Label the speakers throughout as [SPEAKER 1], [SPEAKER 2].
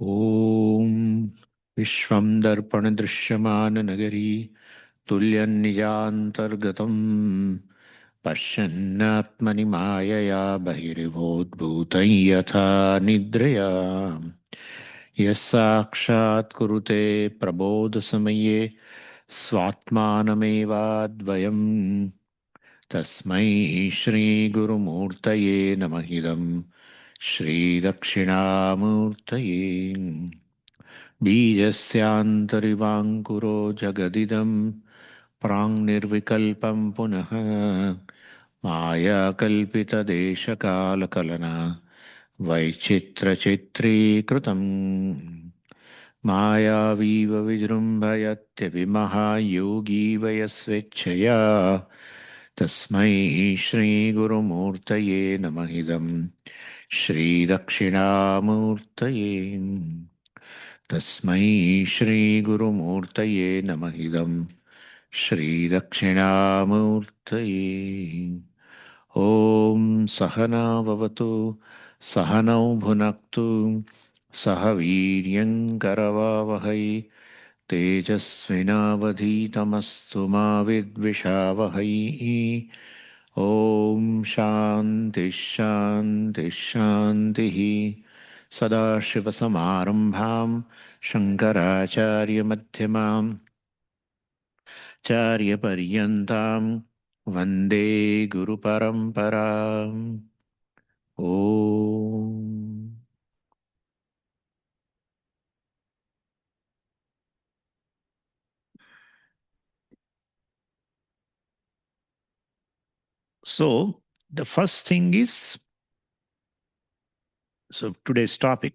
[SPEAKER 1] ॐ विश्वं दर्पणदृश्यमाननगरी तुल्यन्निजान्तर्गतं पश्यन्नात्मनि मायया बहिर्भूतभूतं यथा निद्रया यः साक्षात् कुरुते प्रबोधसमये स्वात्मानमेवाद्वयम् तस्मै श्रीगुरुमूर्तये नमः इदं श्रीदक्षिणामूर्तये बीजस्यान्तरिवाङ्कुरो जगदिदं प्राङ्निर्विकल्पं पुनः मायाकल्पितदेशकालकलना वैचित्रचित्रीकृतम् मायावीव विजृम्भयत्यभिमहायोगी वयस्वेच्छया तस्मै श्रीगुरुमूर्तये नमः इदं श्रीदक्षिणामूर्तये तस्मै श्रीगुरुमूर्तये नमः इदं श्रीदक्षिणामूर्तये ॐ सहना भवतु सहनौ भुनक्तु सह वीर्यङ्करवावहै तेजस्विनावधीतमस्तु मा विद्विषावहै ॐ शान्तिः शान्तिः शान्तिः सदाशिवसमारम्भां शङ्कराचार्यमध्यमाम् आचार्यपर्यन्तां वन्दे गुरुपरम्पराम् ॐ So, the first thing is, so today's topic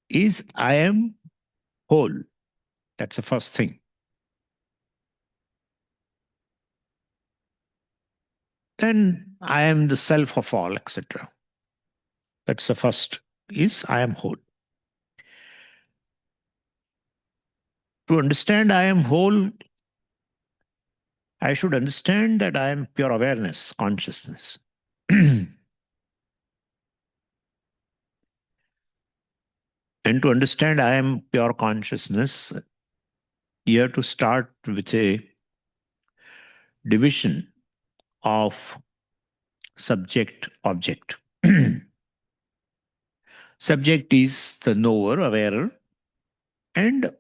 [SPEAKER 1] is I am whole. That's the first thing. Then I am the self of all, etc. That's the first is I am whole. To understand I am whole, I should understand that I am pure awareness, consciousness. And to understand I am pure consciousness, you have to start with a division of subject object. Subject is the knower, awarer, and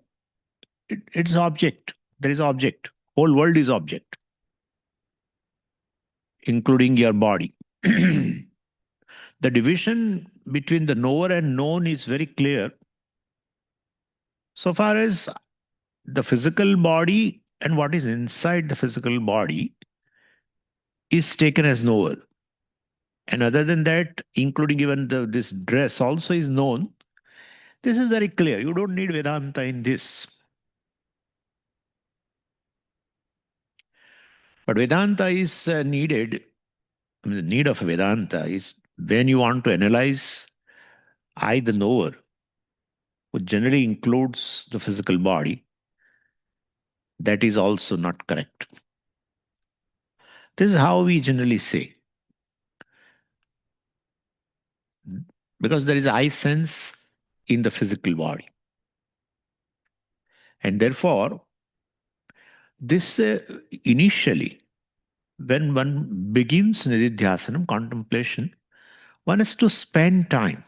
[SPEAKER 1] it's object. There is object. Whole world is object, including your body. The division between the knower and known is very clear. So far as the physical body and what is inside the physical body is taken as knower. And other than that, including even this dress also is known. This is very clear. You don't need Vedanta in this. But Vedanta is needed. I mean, the need of Vedanta is when you want to analyze I, the knower, which generally includes the physical body. That is also not correct. This is how we generally say. Because there is I sense in the physical body. And therefore, this initially, when one begins nididhyasanam, contemplation, one has to spend time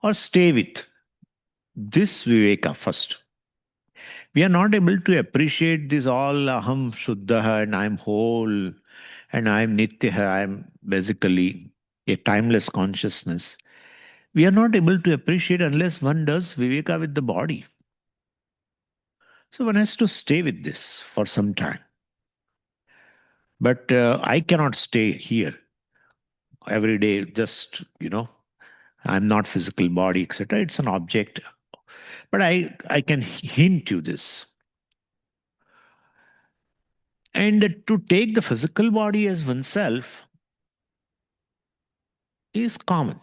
[SPEAKER 1] or stay with this viveka first. We are not able to appreciate this all aham shuddha and I am whole and I am nitya, I am basically a timeless consciousness. We are not able to appreciate unless one does viveka with the body. So one has to stay with this for some time. But I cannot stay here every day, just, I'm not physical body, etc. It's an object. But I can hint you this. And to take the physical body as oneself is common.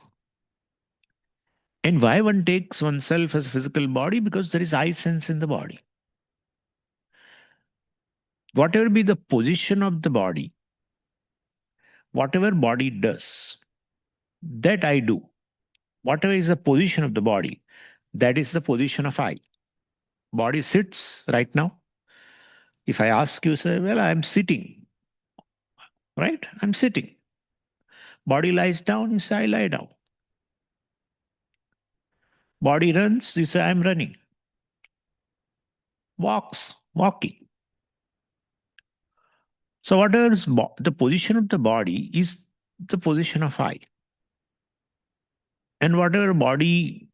[SPEAKER 1] And why one takes oneself as physical body? Because there is I sense in the body. Whatever be the position of the body, whatever body does, that I do. whatever is the position of the body, that is the position of I. Body sits right now. If I ask you, say, well, I'm sitting, right? I'm sitting. Body lies down, you say, I lie down. Body runs, you say, I'm running. Walks, walking. So whatever is the position of the body is the position of I. And whatever body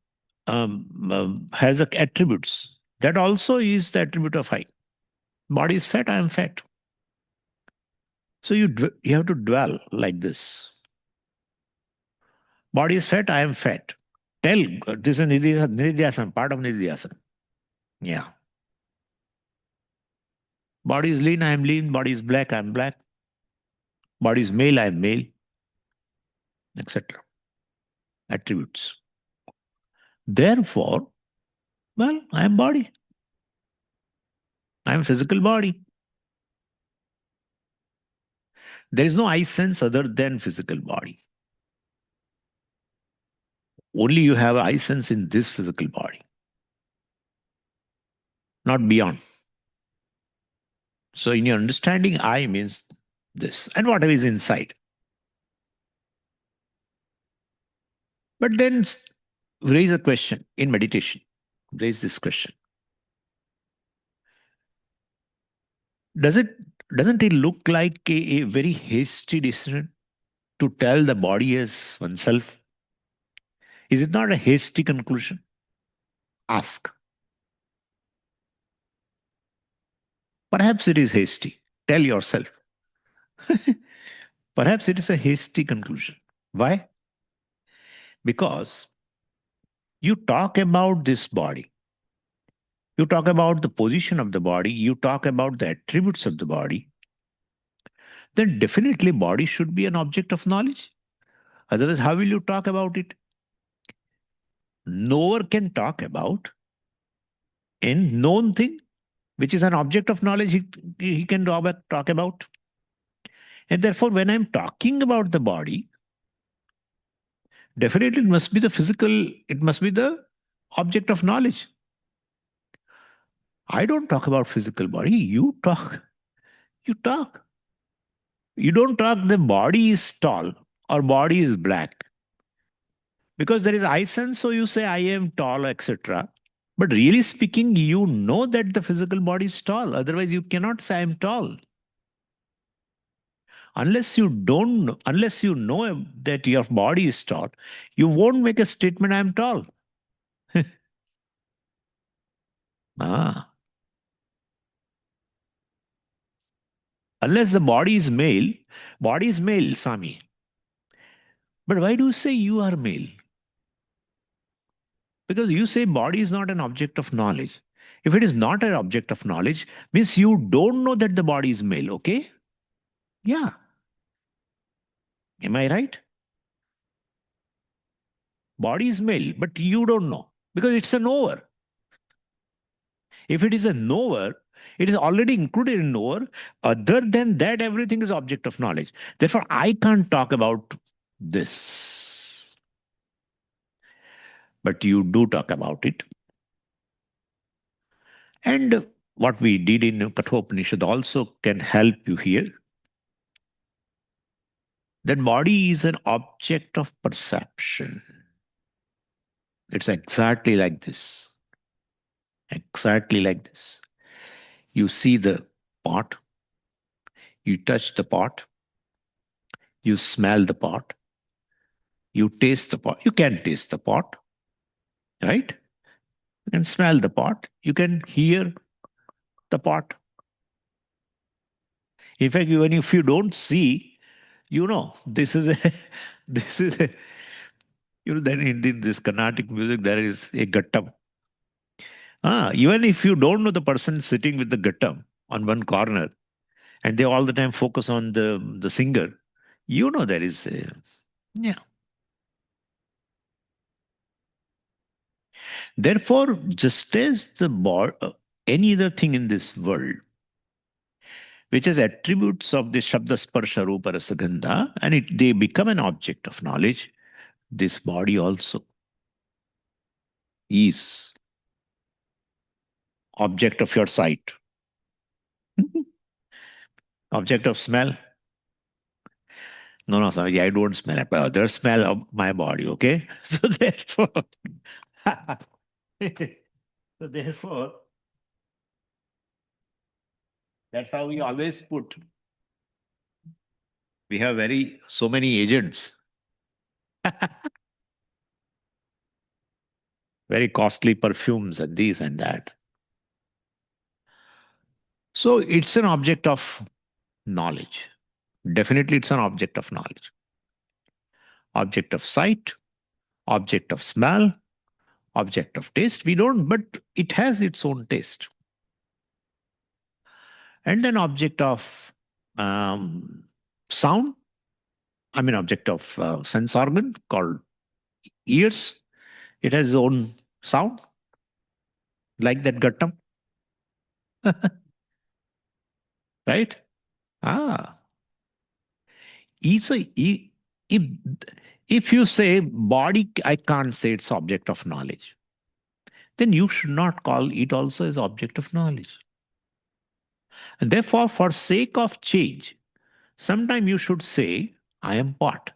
[SPEAKER 1] has attributes, that also is the attribute of I. Body is fat, I am fat. So you have to dwell like this. Body is fat, I am fat. Tell, this is Nidhyasana, part of Nidhyasana. Yeah. Body is lean, I am lean. Body is black, I am black. Body is male, I am male, etc. Attributes. Therefore, well, I am body. I am physical body. There is no I sense other than physical body. Only you have I sense in this physical body, not beyond. So in your understanding, I means this and whatever is inside. But then raise a question in meditation. Raise this question. Doesn't it look like a very hasty decision to tell the body as oneself? Is it not a hasty conclusion? Ask. Perhaps it is hasty. Tell yourself. Perhaps it is a hasty conclusion. Why? Because you talk about this body. You talk about the position of the body. You talk about the attributes of the body. Then definitely body should be an object of knowledge. Otherwise, how will you talk about it? Knower can talk about a known thing, which is an object of knowledge he can talk about. And therefore, when I'm talking about the body, definitely it must be the physical, it must be the object of knowledge. I don't talk about physical body. You talk. You talk. You don't talk the body is tall or body is black. Because there is I sense, so you say I am tall, etc. But really speaking, you know that the physical body is tall. Otherwise, you cannot say I am tall. Unless you know that your body is tall, you won't make a statement I am tall. Ah. Unless the body is male, Swami. But why do you say you are male? Because you say body is not an object of knowledge. If it is not an object of knowledge, means you don't know that the body is male, okay? Yeah. Am I right? Body is male, but you don't know because it's a knower. If it is a knower, it is already included in knower. Other than that, everything is object of knowledge. Therefore, I can't talk about this. But you do talk about it. And what we did in KathaUpanishad also can help you here. That body is an object of perception. It's exactly like this. Exactly like this. You see the pot, you touch the pot, you smell the pot, you taste the pot. You can taste the pot, right? You can smell the pot, you can hear the pot. In fact, even if you don't see, you know, this is a, this is a, then in this Carnatic music, there is a gattam. Even if you don't know the person sitting with the gattam on one corner, and they all the time focus on the singer, you know there is a, yeah. Therefore, just as any other thing in this world, which is attributes of the Shabda Sparsha Rupa Rasa Gandha, and they become an object of knowledge, this body also. is object of your sight. Object of smell? No, no, sorry, I don't smell it, but others smell of my body, okay? So therefore, so therefore, that's how we always put. We have so many agents, very costly perfumes and these and that. So it's an object of knowledge. Definitely, it's an object of knowledge. Object of sight, object of smell, object of taste. We don't, but it has its own taste. And then object of um, sound, I mean, object of sense organ called ears. It has its own sound, like that gattam, right? Ah, so if, if you say body, I can't say it's object of knowledge, then you should not call it also as object of knowledge. And therefore, for sake of change, sometime you should say, I am pot.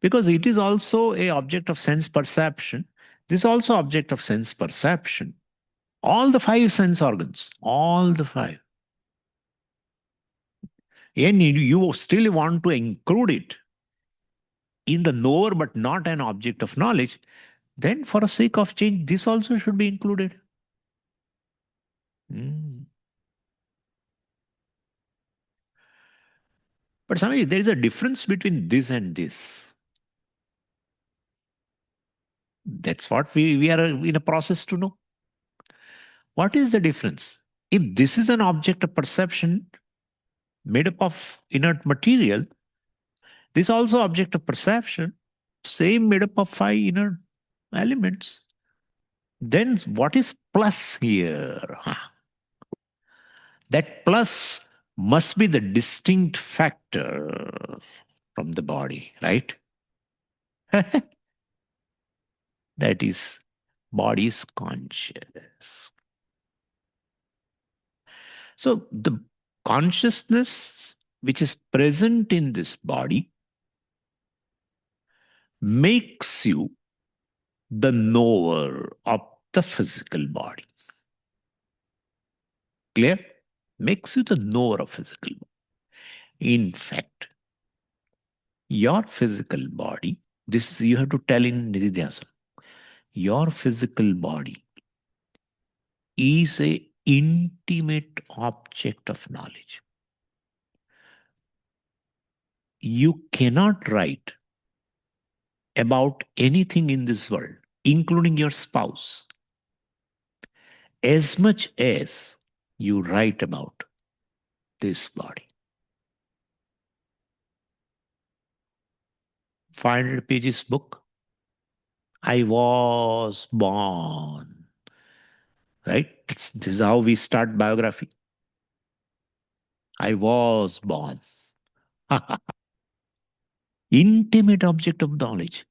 [SPEAKER 1] Because it is also a object of sense perception. This is also object of sense perception. All the five sense organs, all the five. And you still want to include it in the knower but not an object of knowledge, then for the sake of change, this also should be included. Mm. But Swami, there is a difference between this and this. That's what we are in a process to know. What is the difference? If this is an object of perception made up of inert material, this also object of perception, same made up of five inert elements. Then what is plus here? Huh? That plus must be the distinct factor from the body, right? That is body's conscious. So the consciousness which is present in this body makes you the knower of the physical body. Clear? Makes you the knower of physical body. In fact, your physical body, this you have to tell in Nididhyasana, your physical body is a intimate object of knowledge. You cannot write about anything in this world, including your spouse, as much as you write about this body. 500 pages book. I was born. Right? This is how we start biography. I was born. Intimate object of knowledge.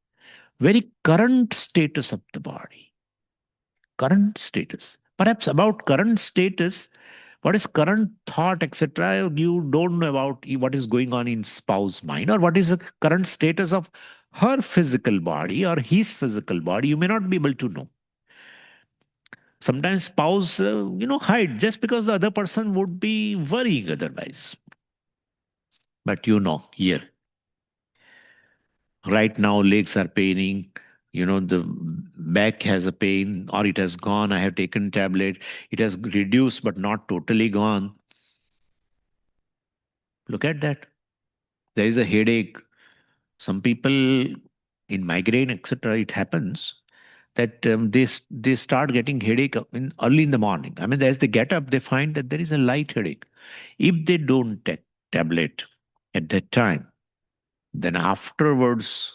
[SPEAKER 1] Very current status of the body. Current status. Perhaps about current status, what is current thought, etc. You don't know about what is going on in spouse mind or what is the current status of her physical body or his physical body. You may not be able to know. Sometimes spouse, hide just because the other person would be worrying otherwise. But here, right now legs are paining, the back has a pain or it has gone. I have taken tablet. It has reduced but not totally gone. Look at that. There is a headache. Some people in migraine, etc., it happens that they start getting headache early in the morning. I mean, as they get up, they find that there is a light headache. If they don't take tablet at that time, then afterwards,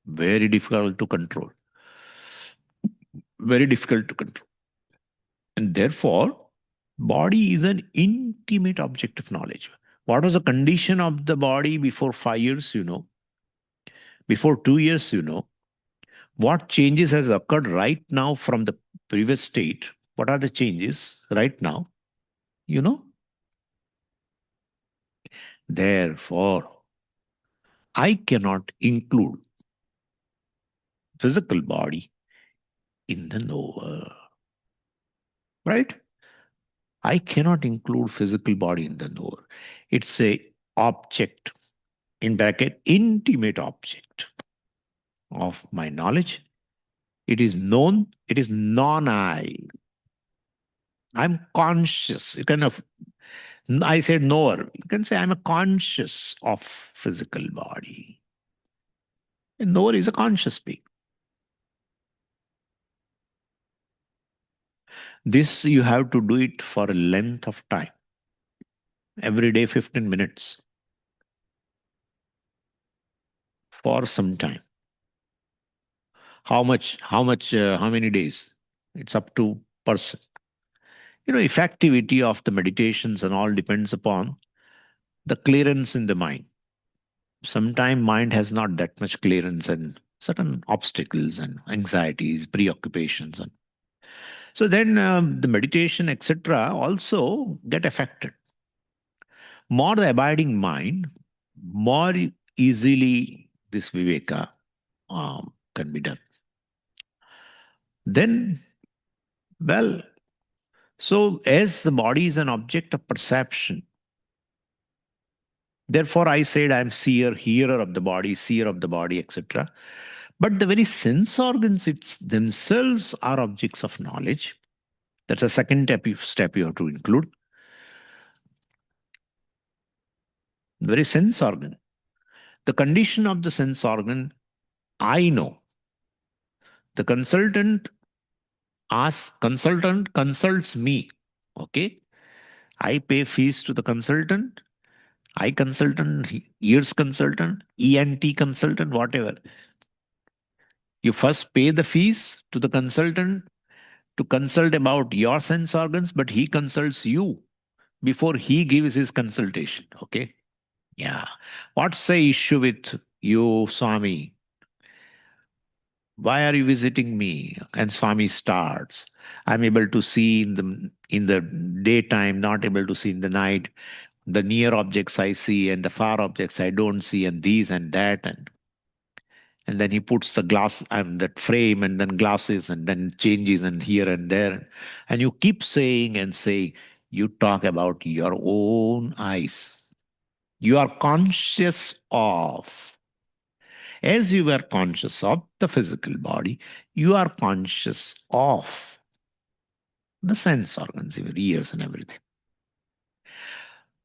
[SPEAKER 1] very difficult to control. Very difficult to control. And therefore, body is an intimate object of knowledge. What was the condition of the body before 5 years, Before 2 years, What changes has occurred right now from the previous state? What are the changes right now? You know? Therefore, I cannot include physical body in the knower. Right? I cannot include physical body in the knower. It's a object, in bracket, intimate object of my knowledge. It is known, it is non-I. I'm conscious. You kind of, I said knower. You can say I'm a conscious of physical body. A knower is a conscious being. This you have to do it for a length of time. Every day, 15 minutes for some time. How many days? It's up to person. Effectivity of the meditations and all depends upon the clearance in the mind. Sometimes mind has not that much clearance and certain obstacles and anxieties, preoccupations. And so then the meditation, etc., also get affected. More the abiding mind, more easily this viveka can be done. Then, well, so as the body is an object of perception, therefore I said I'm seer, hearer of the body, seer of the body, etc. But the very sense organs themselves are objects of knowledge. That's a second step you have to include. The very sense organ. The condition of the sense organ, I know. The consultant consults me. Okay. I pay fees to the consultant. Eye consultant, ears consultant, ENT consultant, whatever. You first pay the fees to the consultant to consult about your sense organs, but he consults you before he gives his consultation. Okay. Yeah. What's the issue with you, Swami? Why are you visiting me? And Swami starts. I'm able to see in the daytime, not able to see in the night. The near objects I see and the far objects I don't see, and these and that. And then he puts the glass and that frame and then glasses and then changes and here and there. And you keep saying and saying, you talk about your own eyes. You are conscious of. As you were conscious of the physical body, you are conscious of the sense organs, your ears and everything.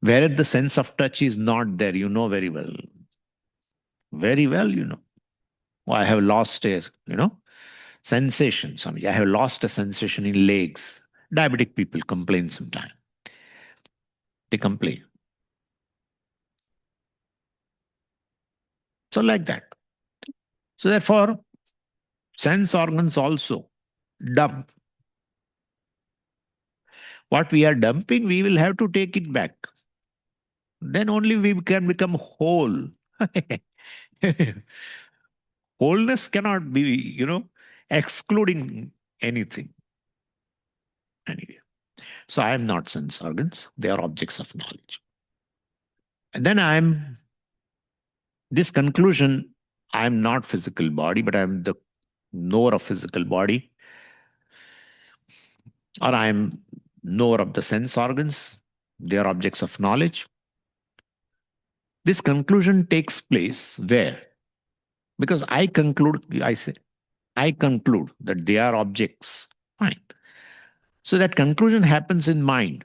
[SPEAKER 1] Whereas the sense of touch is not there, you know very well. Very well, you know. Oh, I have lost sensation. I have lost a sensation in legs. Diabetic people complain sometimes. They complain. So like that. So therefore, sense organs also dump. What we are dumping, we will have to take it back. Then only we can become whole. Wholeness cannot be, excluding anything. Anyway. So I am not sense organs. They are objects of knowledge. And then this conclusion, I'm not physical body, but I'm the knower of physical body. Or I'm knower of the sense organs. They are objects of knowledge. This conclusion takes place where? Because I conclude that they are objects. Fine. So that conclusion happens in mind.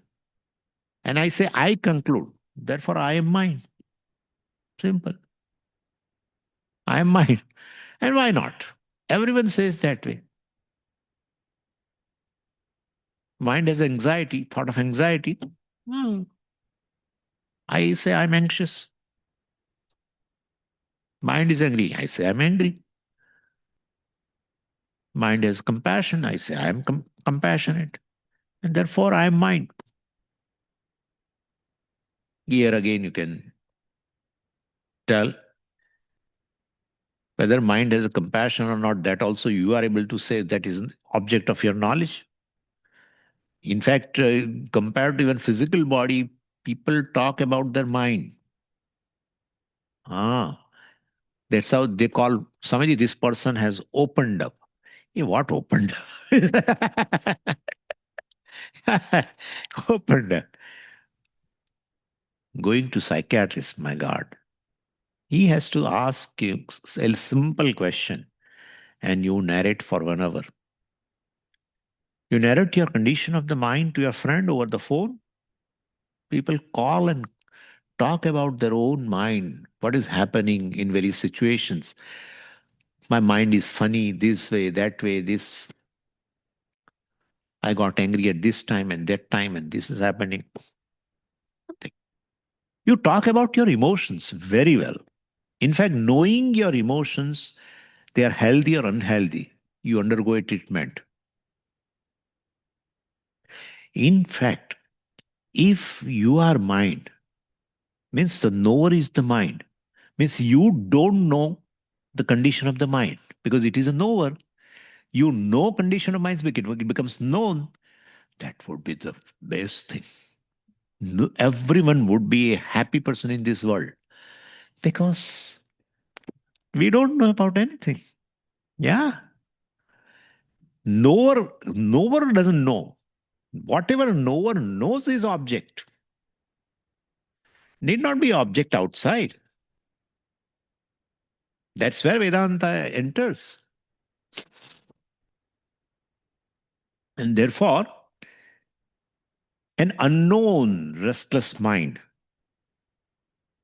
[SPEAKER 1] And I say, I conclude. Therefore, I am mind. Simple. I am mind. And why not? Everyone says that way. Mind has anxiety, thought of anxiety. Well, I say I'm anxious. Mind is angry. I say I'm angry. Mind has compassion. I say I'm compassionate. And therefore I am mind. Here again you can tell Whether mind has a compassion or not, that also you are able to say that is an object of your knowledge. In fact, compared to even physical body, people talk about their mind. Ah, that's how they call somebody. This person has opened up. Hey, what opened up? Opened up. Going to psychiatrist, my God. He has to ask you a simple question and you narrate for 1 hour. You narrate your condition of the mind to your friend over the phone. People call and talk about their own mind, what is happening in various situations. My mind is funny this way, that way, this. I got angry at this time and that time, and this is happening. You talk about your emotions very well. In fact, knowing your emotions, they are healthy or unhealthy, you undergo a treatment. In fact, if you are mind, means the knower is the mind, means you don't know the condition of the mind because it is a knower. You know condition of mind, it becomes known. That would be the best thing. No, everyone would be a happy person in this world because we don't know about anything. Yeah. Knower doesn't know. Whatever knower knows is object. Need not be object outside. That's where Vedanta enters. And therefore, an unknown, restless mind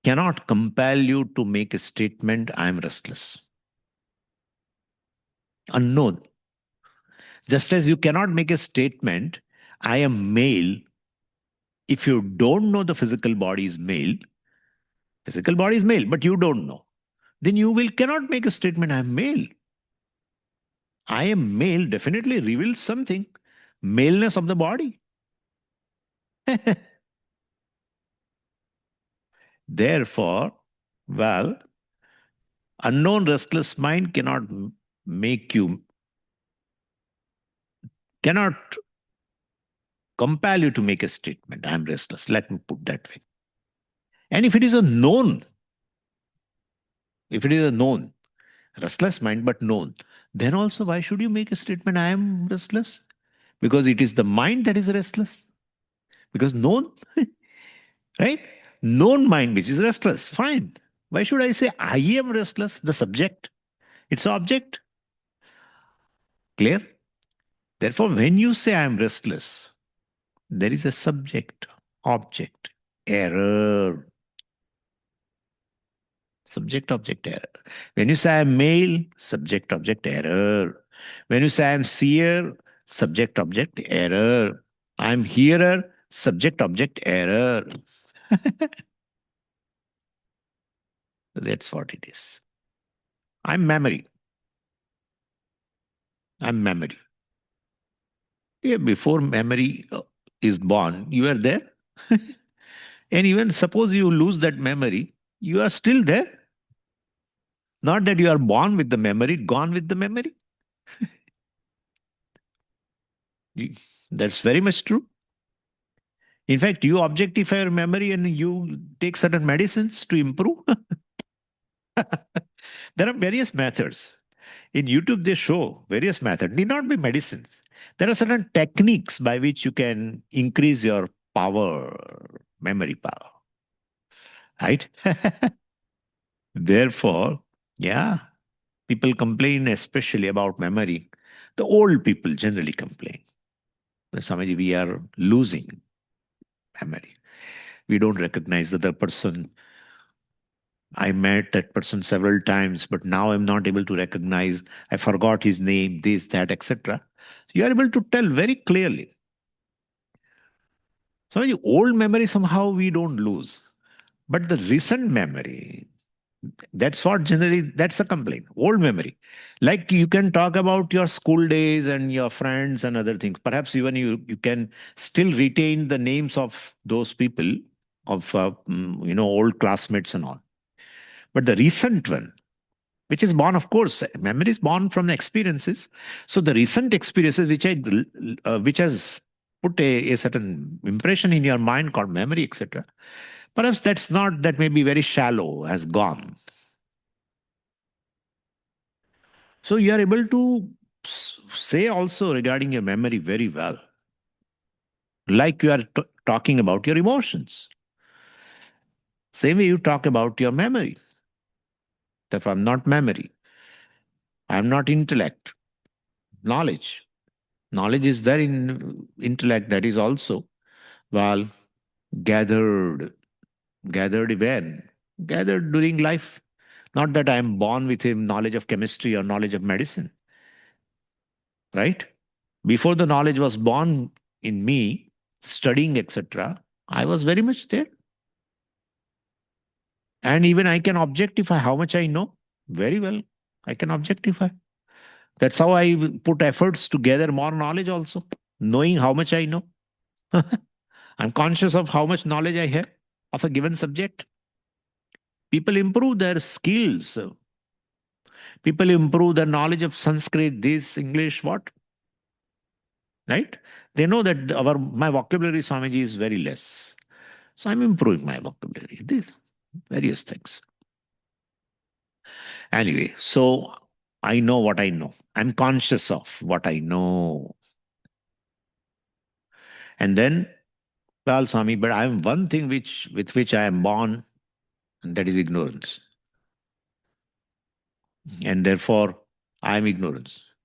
[SPEAKER 1] cannot compel you to make a statement, I am restless. Unknown. Just as you cannot make a statement, I am male, if you don't know the physical body is male, but you don't know, then you will cannot make a statement, I am male. I am male definitely reveals something, maleness of the body. Therefore, well, unknown restless mind cannot make you, cannot compel you to make a statement, I am restless. Let me put that way. And if it is a known, if it is a known, restless mind, but known, then also why should you make a statement, I am restless? Because it is the mind that is restless. Because known, right? Known mind which is restless. Fine. Why should I say I am restless? The subject. It's object. Clear? Therefore, when you say I am restless, there is a subject, object, error. Subject object error. When you say I am male, subject object error. When you say I am seer, subject object error. I am hearer, subject object error. That's what it is. I'm memory. I'm memory. Yeah, before memory is born, you are there. And even suppose you lose that memory, you are still there. Not that you are born with the memory, gone with the memory. You- That's very much true. In fact, you objectify your memory and you take certain medicines to improve. There are various methods. In YouTube, they show various methods. Need not be medicines. There are certain techniques by which you can increase your power, memory power. Right? Therefore, yeah, people complain especially about memory. The old people generally complain. Swamiji, we are losing memory. We don't recognize the other person. I met that person several times, but now I'm not able to recognize. I forgot his name, this, that, etc. So you are able to tell very clearly. So the old memory somehow we don't lose. But the recent memory, that's what generally, that's a complaint. Old memory. Like you can talk about your school days and your friends and other things. Perhaps even you can still retain the names of those people, of old classmates and all. But the recent one, which is born, of course, memory is born from the experiences. So the recent experiences which has put a certain impression in your mind called memory, etc. Perhaps that may be very shallow, has gone. So you are able to say also regarding your memory very well, like you are talking about your emotions. Same way you talk about your memory. Therefore, I'm not memory. I'm not intellect. Knowledge. Knowledge is there in intellect. That is also, well, gathered. Gathered when? Gathered during life. Not that I am born with him knowledge of chemistry or knowledge of medicine, right? Before the knowledge was born in me, studying, etc., I was very much there. And even I can objectify how much I know. Very well. I can objectify. That's how I put efforts to gather more knowledge also, knowing how much I know. I'm conscious of how much knowledge I have of a given subject. People improve their skills. People improve their knowledge of Sanskrit, this, English, what? Right? They know that my vocabulary, Swamiji, is very less. So I'm improving my vocabulary. These various things. Anyway, so I know what I know. I'm conscious of what I know. And then, well, Swami, but I am one thing with which I am born, and that is ignorance. And therefore, I am ignorance.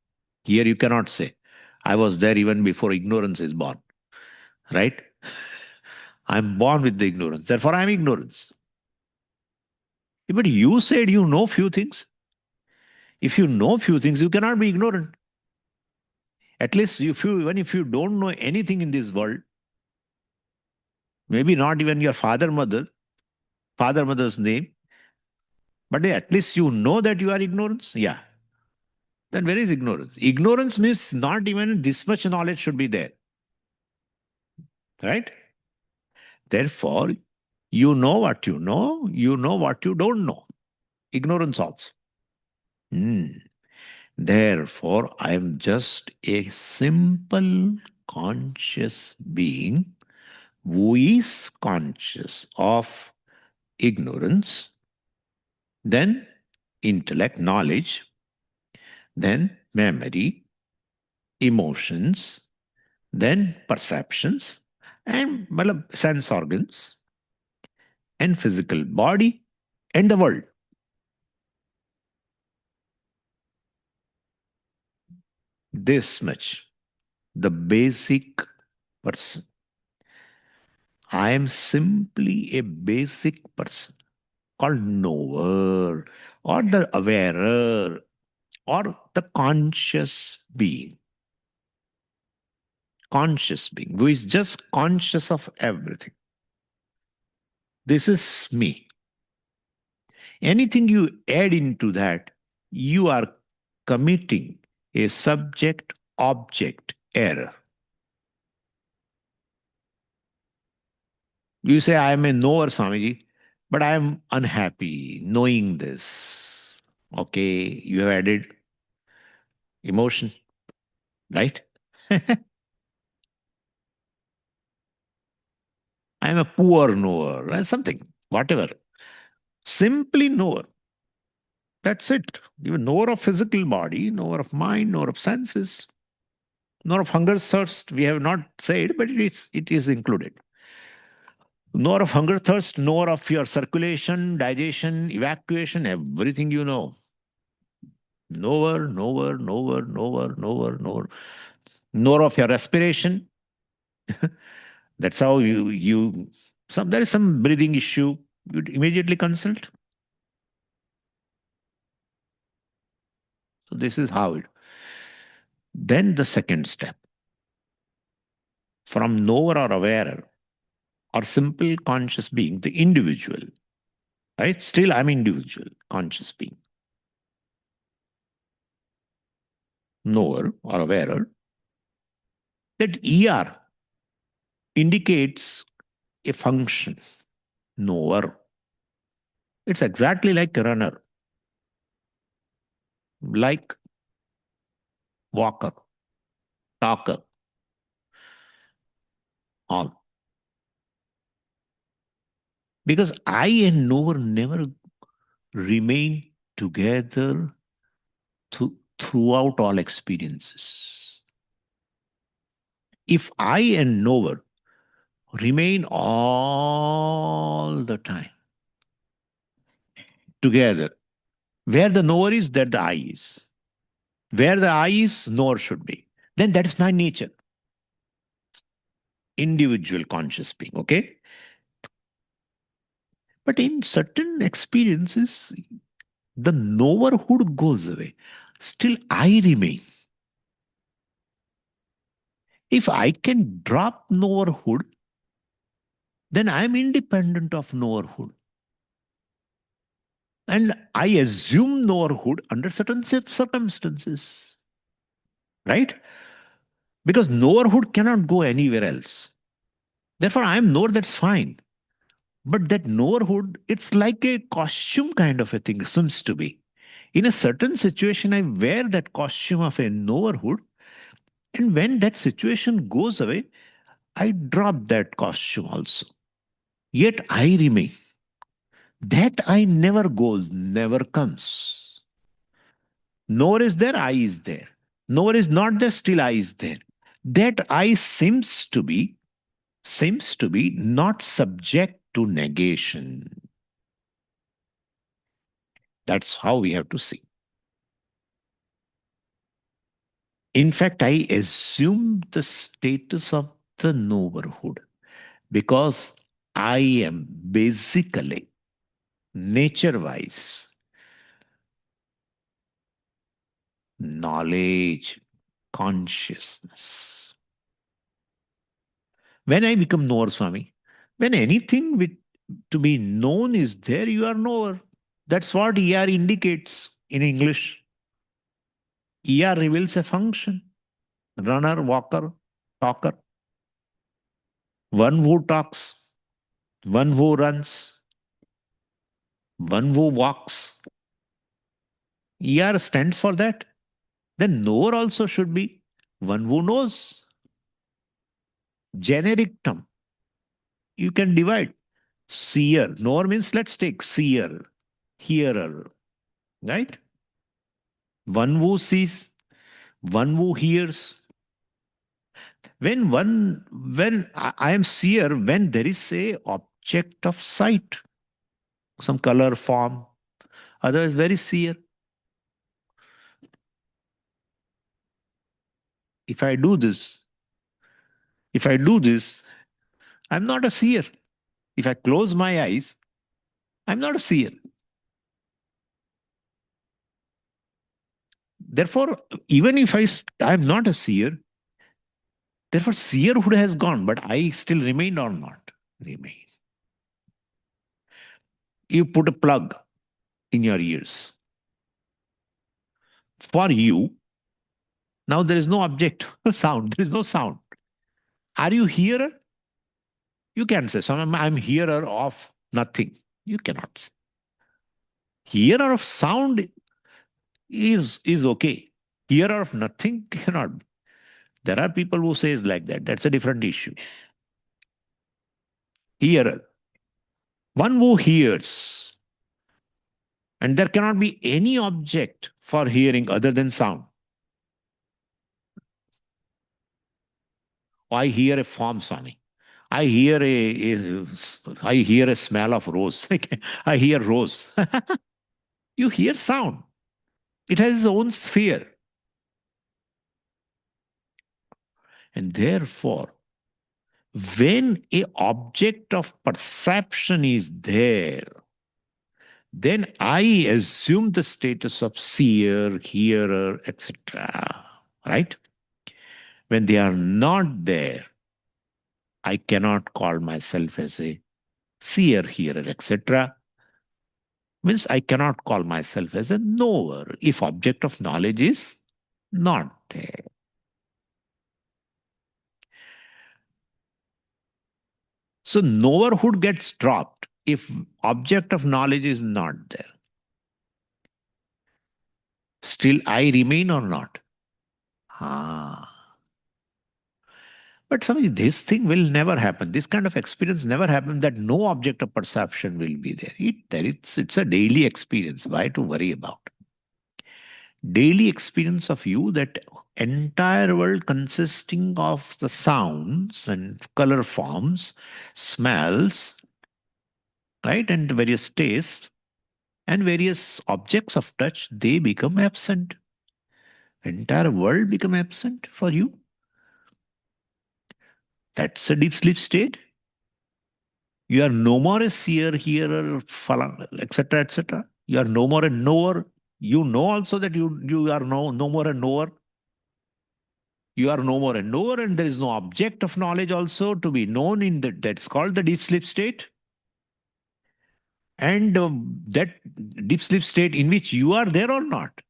[SPEAKER 1] Here you cannot say, I was there even before ignorance is born. Right? I'm born with the ignorance. Therefore, I'm ignorance. But you said you know few things. If you know few things, you cannot be ignorant. At least even if you don't know anything in this world, maybe not even your father, mother's name, but at least you know that you are ignorance. Yeah. Then where is ignorance? Ignorance means not even this much knowledge should be there. Right? Therefore, you know what you know what you don't know. Ignorance also. Hmm. Therefore, I am just a simple conscious being who is conscious of ignorance, then intellect, knowledge, then memory, emotions, then perceptions, and sense organs, and physical body, and the world. This much, the basic person. I am simply a basic person called knower or the awarer or the conscious being who is just conscious of everything. This is me. Anything you add into that, you are committing a subject object error. You say, I am a knower, Swamiji, but I am unhappy knowing this. Okay, you have added emotion, right? I am a poor knower, something, whatever. Simply knower. That's it. Even knower of physical body, knower of mind, knower of senses, knower of hunger, thirst. We have not said, but it is included. Knower of hunger, thirst, knower of your circulation, digestion, evacuation, everything you know. Knower, knower, knower, knower, knower, knower. Knower of your respiration. That's how there is some breathing issue. You immediately consult. So this is how it. Then the second step. From knower or aware or simple conscious being, the individual. Right? Still, I'm individual, conscious being. Knower or aware. That ER indicates a function. Knower. It's exactly like a runner. like walker, talker, all. Because I and knower never remain together throughout all experiences. If I and knower remain all the time together, where the knower is, there the I is. Where the I is, knower should be. Then that's my nature. Individual conscious being, okay? But in certain experiences, the knowerhood goes away. Still, I remain. If I can drop knowerhood, then I am independent of knowerhood. And I assume knowerhood under certain circumstances, right? Because knowerhood cannot go anywhere else. Therefore, I am knower, that's fine. But that knowerhood, it's like a costume kind of a thing, it seems to be. In a certain situation, I wear that costume of a knowerhood. And when that situation goes away, I drop that costume also. Yet I remain. That I never goes, never comes. Nor is there, I is there. Nor is not there, still I is there. That I seems to be not subject to negation. That's how we have to see. In fact, I assume the status of the knowerhood because I am basically, nature wise, knowledge, consciousness. When I become knower, Swami, when anything to be known is there, you are knower. That's what ER indicates in English. ER reveals a function. Runner, walker, talker. One who talks, one who runs, one who walks. ER stands for that. Then knower also should be one who knows. Generic term. You can divide. Seer. Knower means, let's take seer, hearer, right? One who sees, one who hears. When I am seer, when there is a object of sight, some color, form, otherwise very seer. If I do this, if I do this, I'm not a seer. If I close my eyes, I'm not a seer. Therefore, even if I'm not a seer, therefore seerhood has gone, but I still remain or not? Remain. You put a plug in your ears. For you, now there is no object, sound. There is no sound. Are you hearer? You can say, so I'm hearer of nothing. You cannot say. Hearer of sound is okay. Hearer of nothing cannot be. There are people who says like that. That's a different issue. Hearer. One who hears. And there cannot be any object for hearing other than sound. I hear a form, Swami. I hear a smell of rose. I hear rose. You hear sound. It has its own sphere. And therefore, when a object of perception is there, then I assume the status of seer, hearer, etc. Right? When they are not there, I cannot call myself as a seer, hearer, etc. Means I cannot call myself as a knower if object of knowledge is not there. So knowerhood gets dropped if object of knowledge is not there. still I remain or not? Ah. But Swamiji, this thing will never happen. This kind of experience never happen that no object of perception will be there. It's a daily experience. Why to worry about? Daily experience of you, that entire world consisting of the sounds and color forms, smells, right, and various tastes and various objects of touch, they become absent. Entire world become absent for you. That's a deep sleep state. You are no more a seer, hearer, etc., etc. You are no more a knower. You know also that you are no more a knower. You are no more a knower, and there is no object of knowledge also to be known in that's called the deep sleep state. And that deep sleep state in which you are there or not.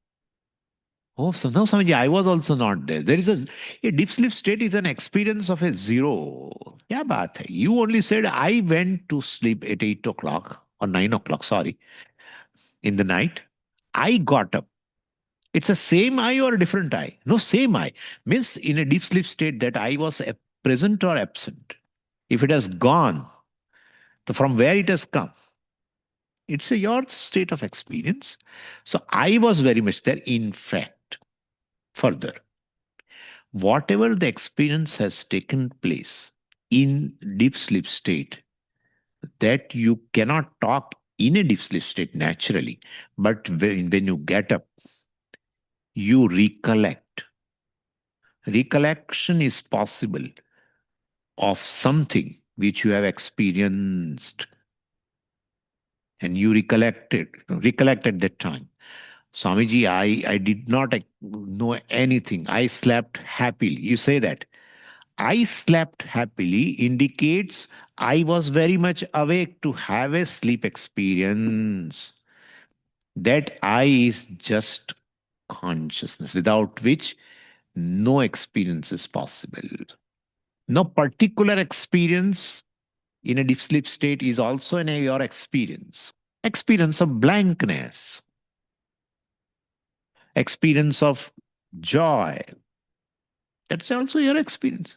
[SPEAKER 1] Oh, so now, Swamiji, I was also not there. There is a deep sleep state is an experience of a zero. Kya baat hai? You only said I went to sleep at 8 o'clock or 9 o'clock, sorry, in the night. I got up. It's a same I or a different I? No, same I. Means in a deep sleep state that I was present or absent. If it has gone, so from where it has come? It's your state of experience. So I was very much there. In fact, further, whatever the experience has taken place in deep sleep state, that you cannot talk in a deep sleep state naturally, but when you get up, you recollect. Recollection is possible of something which you have experienced and you recollect at that time. Swamiji, I did not know anything. I slept happily. You say that. I slept happily indicates I was very much awake to have a sleep experience. That I is just consciousness, without which no experience is possible. No particular experience in a deep sleep state is also your experience. Experience of blankness, experience of joy. That's also your experience.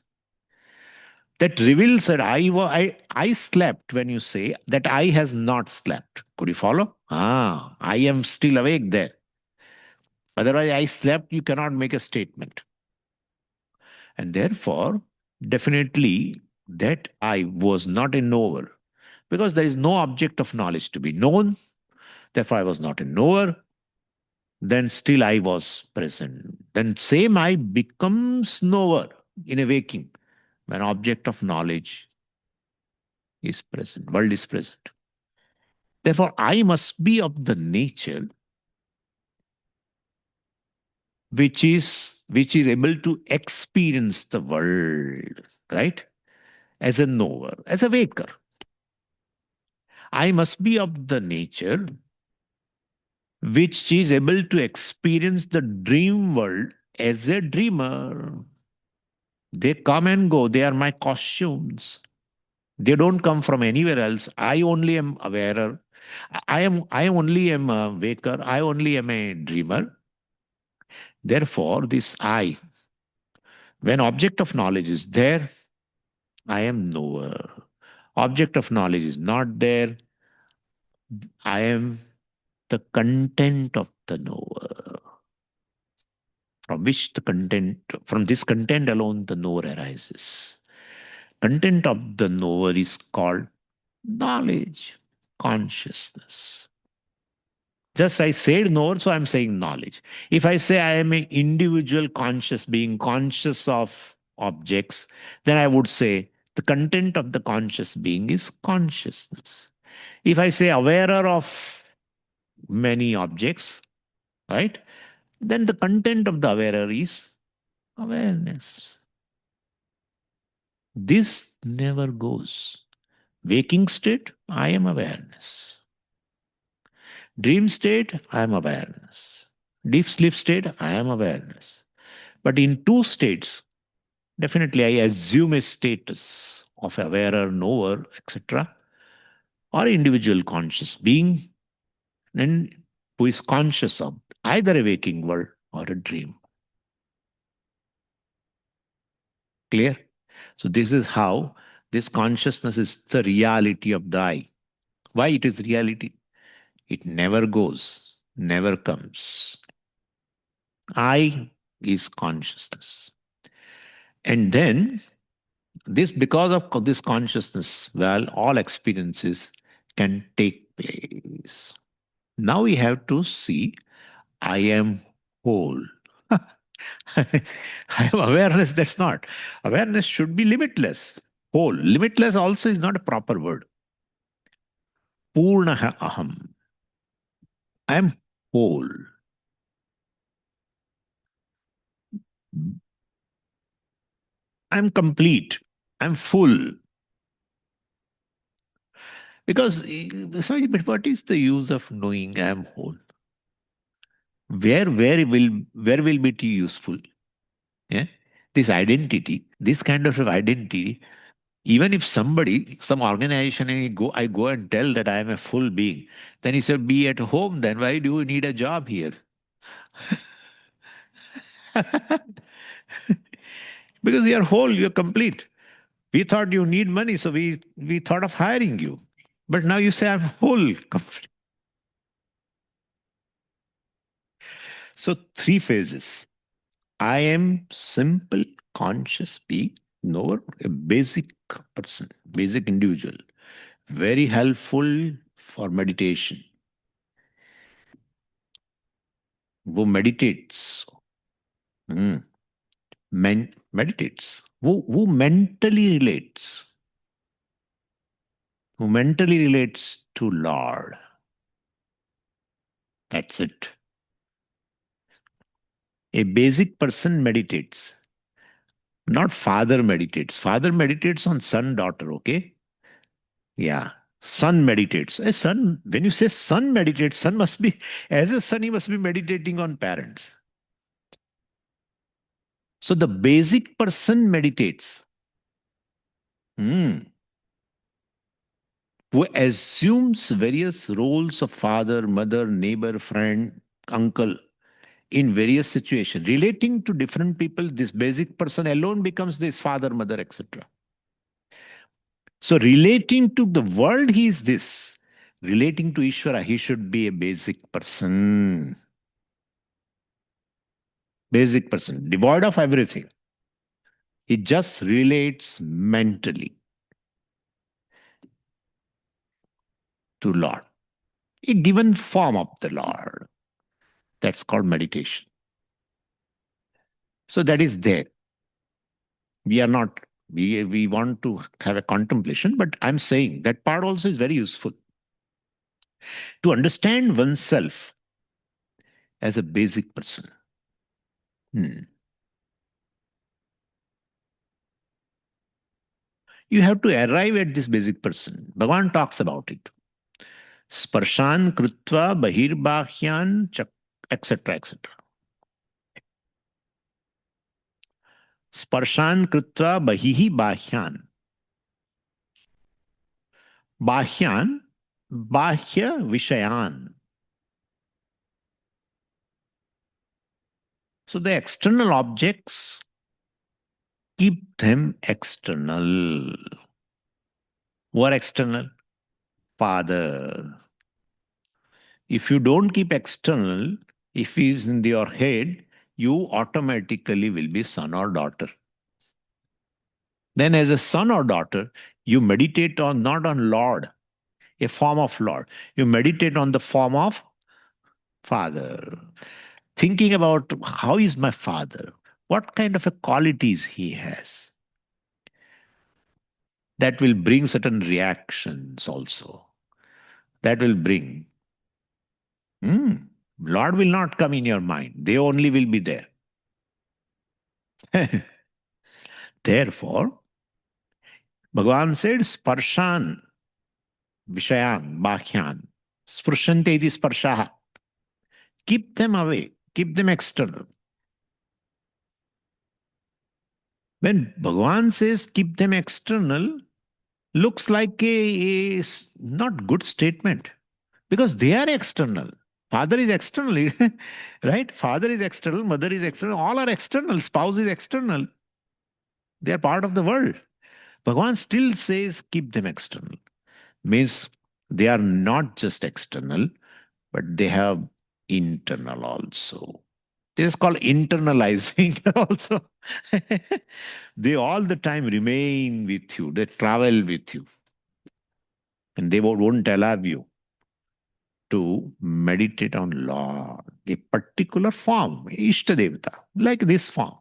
[SPEAKER 1] That reveals that I slept when you say that I has not slept. Could you follow? I am still awake there. Otherwise, I slept, you cannot make a statement. And therefore, definitely that I was not a knower because there is no object of knowledge to be known. Therefore, I was not a knower. Then still I was present. Then same I becomes knower in a waking when object of knowledge is present, world is present. Therefore, I must be of the nature which is able to experience the world, right? As a knower, as a waker. I must be of the nature which is able to experience the dream world as a dreamer. They come and go, they are my costumes. They don't come from anywhere else. I only am awarer. I only am a waker. I only am a dreamer. Therefore, this I, when object of knowledge is there, I am knower. Object of knowledge is not there. I am the content of the knower. From this content alone, the knower arises. Content of the knower is called knowledge, consciousness. Just I said knower, so I'm saying knowledge. If I say I am an individual conscious being, conscious of objects, then I would say the content of the conscious being is consciousness. If I say awarer of many objects, right, then the content of the awarer is awareness. This never goes. Waking state, I am awareness. Dream state, I am awareness. Deep sleep state, I am awareness. But in two states, definitely I assume a status of awarer, knower, etc., or individual conscious being. And who is conscious of either a waking world or a dream. Clear? So this is how this consciousness is the reality of the I. Why it is reality? It never goes, never comes. I is consciousness. And then this, because of this consciousness, well, all experiences can take place. Now we have to see I am whole. I am awareness, that's not. Awareness should be limitless. Whole. Limitless also is not a proper word. Purnaha aham. I am whole. I'm complete. I'm full. Because, sorry, but what is the use of knowing I am whole? Where will be to useful? Yeah? This identity, this kind of identity, even if somebody, some organization, I go and tell that I am a full being, then he said, be at home, then why do you need a job here? Because you are whole, you are complete. We thought you need money, so we thought of hiring you. But now you say I'm whole. So three phases. I am simple, conscious being, knower, a basic person, basic individual. Very helpful for meditation. Who meditates. Meditates. Who mentally relates. Who mentally relates to Lord. That's it. A basic person meditates. Not father meditates. Father meditates on son, daughter, okay? Yeah. Son meditates. A son, when you say son meditates, son must be, as a son, he must be meditating on parents. So the basic person meditates. Who assumes various roles of father, mother, neighbor, friend, uncle in various situations. Relating to different people, this basic person alone becomes this father, mother, etc. So relating to the world, he is this. Relating to Ishvara, he should be a basic person. Basic person, devoid of everything. He just relates mentally to Lord. A given form of the Lord. That's called meditation. So that is there. We are not, we want to have a contemplation, but I'm saying that part also is very useful. To understand oneself as a basic person. You have to arrive at this basic person. Bhagavan talks about it. Sparshan krutva bahirbahyan etc. etc. Sparshan krutva bahihi bahyan. Bahyan, bahya vishayan. So the external objects, keep them external. What external? Father. If you don't keep external, if he is in your head, you automatically will be son or daughter. Then as a son or daughter, you meditate on not on Lord, a form of Lord. You meditate on the form of Father. Thinking about how is my father? What kind of a qualities he has? That will bring certain reactions also. That will bring. Lord will not come in your mind. They only will be there. Therefore, Bhagavan said, Sparshan, Vishayan, Bhakyan, Sprushante iti Sparshaha. Keep them away, keep them external. When Bhagavan says keep them external, looks like a not good statement because they are external. Father is external, right? Father is external, mother is external, all are external, spouse is external. They are part of the world. Bhagavan still says keep them external. Means they are not just external, but they have internal also. This is called internalizing also. They all the time remain with you, they travel with you, and they won't allow you to meditate on Lord, a particular form, Ishtadevata, like this form.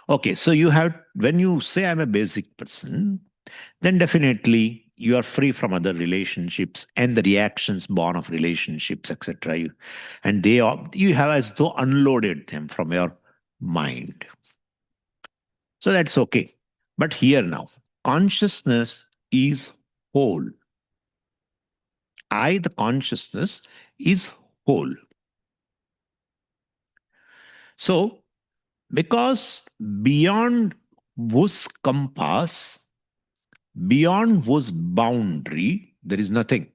[SPEAKER 1] Okay, so you have, when you say I'm a basic person, then definitely you are free from other relationships and the reactions born of relationships, etc. And they are, you have as though unloaded them from your mind. So that's okay. But here now, consciousness is whole. I, the consciousness, is whole. So, because beyond whose compass, beyond whose boundary, there is nothing.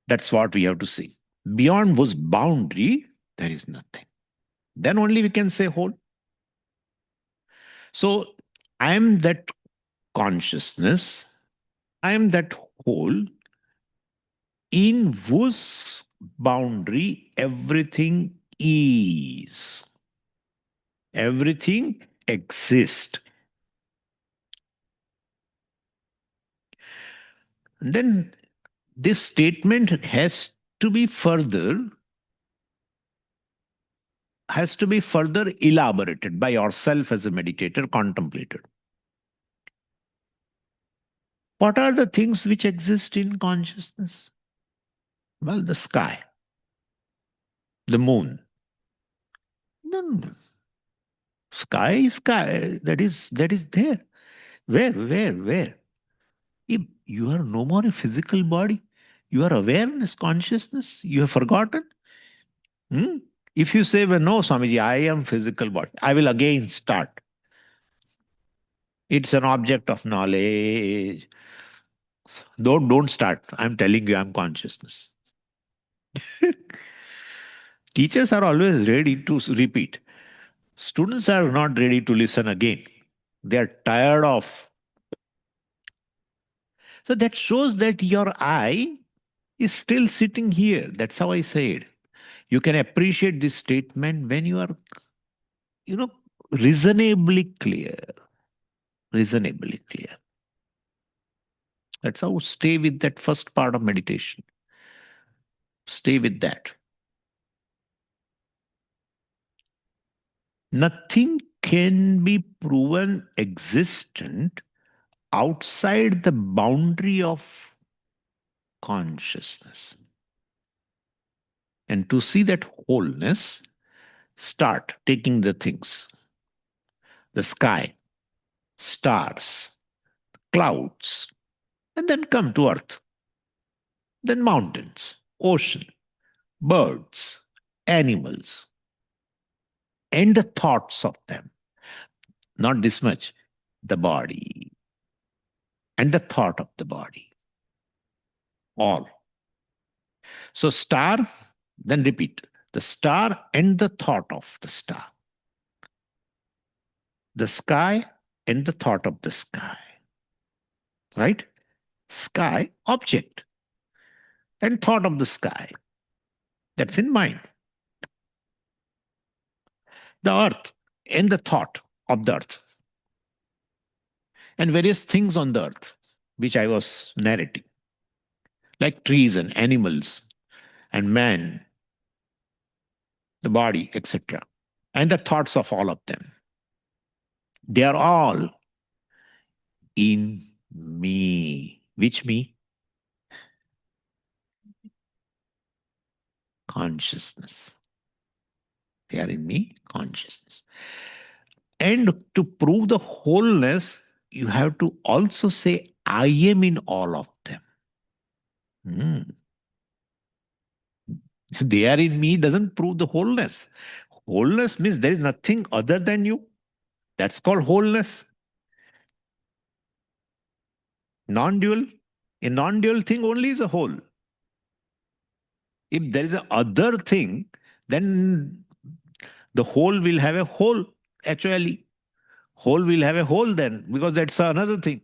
[SPEAKER 1] That's what we have to see. Beyond whose boundary, there is nothing. Then only we can say whole. So, I am that consciousness, I am that whole in whose boundary everything is. Everything exists. And then this statement has to be further elaborated by yourself as a meditator, contemplated. What are the things which exist in consciousness? Well, the sky, the moon. No, no, no. Sky, that is there. Where? If you are no more a physical body, you are awareness, consciousness, you have forgotten. Hmm? If you say, well, no, Swamiji, I am physical body, I will again start. It's an object of knowledge. Don't start. I'm telling you, I'm consciousness. Teachers are always ready to repeat. Students are not ready to listen again. They are tired of. So that shows that your I is still sitting here. That's how I say it. You can appreciate this statement when you are, you know, reasonably clear. Reasonably clear. That's how stay with that first part of meditation. Stay with that. Nothing can be proven existent outside the boundary of consciousness. And to see that wholeness, start taking the things, the sky, stars, clouds, and then come to earth, then mountains, ocean, birds, animals, and the thoughts of them. Not this much, the body and the thought of the body. All. So, star, then repeat the star and the thought of the star, the sky and the thought of the sky. Right? Sky, object, and thought of the sky. That's in mind. The earth and the thought of the earth, and various things on the earth, which I was narrating, like trees and animals and man, the body, etc., and the thoughts of all of them. They are all in me. Which me? Consciousness. They are in me, consciousness. And to prove the wholeness, you have to also say, I am in all of them. So they are in me doesn't prove the wholeness. Wholeness means there is nothing other than you. That's called wholeness. Non-dual. A non-dual thing only is a whole. If there is a other thing, then the whole will have a whole, actually. Whole will have a whole then, because that's another thing.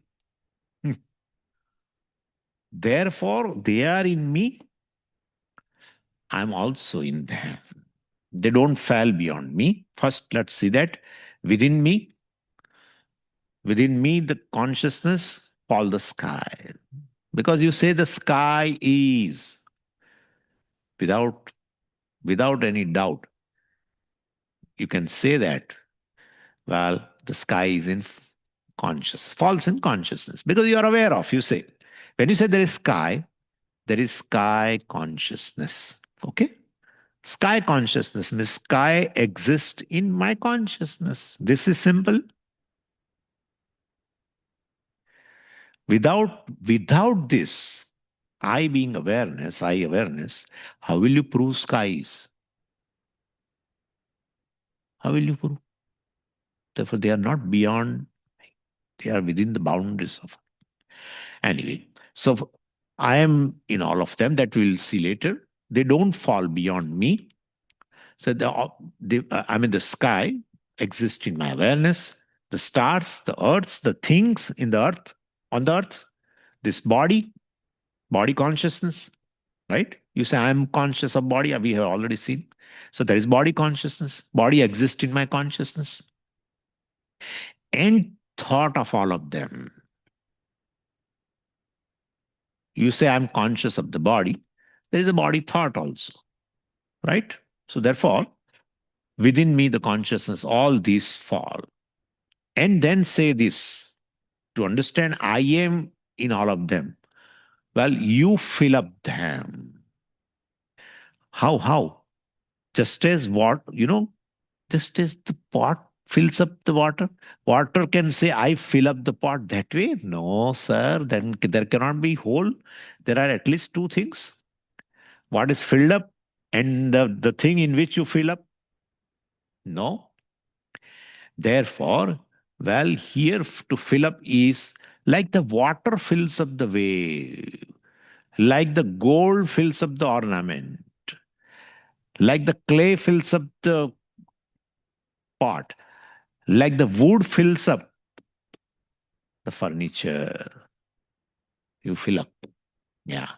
[SPEAKER 1] Therefore, they are in me, I'm also in them. They don't fall beyond me. First, let's see that. Within me, the consciousness, call the sky. Because you say the sky is, without any doubt, you can say that, well, the sky is in falls in consciousness. Because you are aware of, you say. When you say there is sky consciousness. Okay? Sky consciousness means sky exists in my consciousness. This is simple. Without this, I being awareness, I awareness, how will you prove skies? How will you prove? Therefore, they are not beyond, they are within the boundaries of. Anyway, so I am in all of them, that we'll see later. They don't fall beyond me. So I mean, the sky exists in my awareness, the stars, the earths, the things in the earth, on the earth, this body consciousness, right? You say, I'm conscious of body, we have already seen. So there is body consciousness. Body exists in my consciousness. And thought of all of them. You say, I'm conscious of the body. There is a body thought also, right? So therefore, within me, the consciousness, all these fall. And then say this, to understand I am in all of them. Well, you fill up them. How? Just as what, just as the pot fills up the water. Water can say, I fill up the pot that way. No, sir, then there cannot be whole. There are at least two things. What is filled up and the thing in which you fill up? No. Therefore, well, here to fill up is like the water fills up the wave, like the gold fills up the ornament, like the clay fills up the pot, like the wood fills up the furniture. You fill up. Yeah.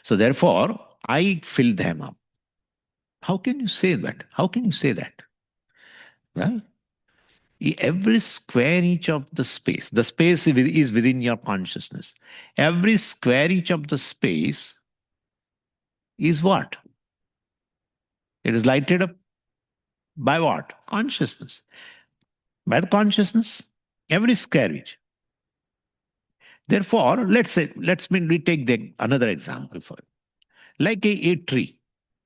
[SPEAKER 1] So therefore, I fill them up. How can you say that? How can you say that? Well, every square inch of the space is within your consciousness. Every square inch of the space is what? It is lighted up by what? Consciousness. By the consciousness. Every square inch. Therefore, we take another example for it. Like a tree.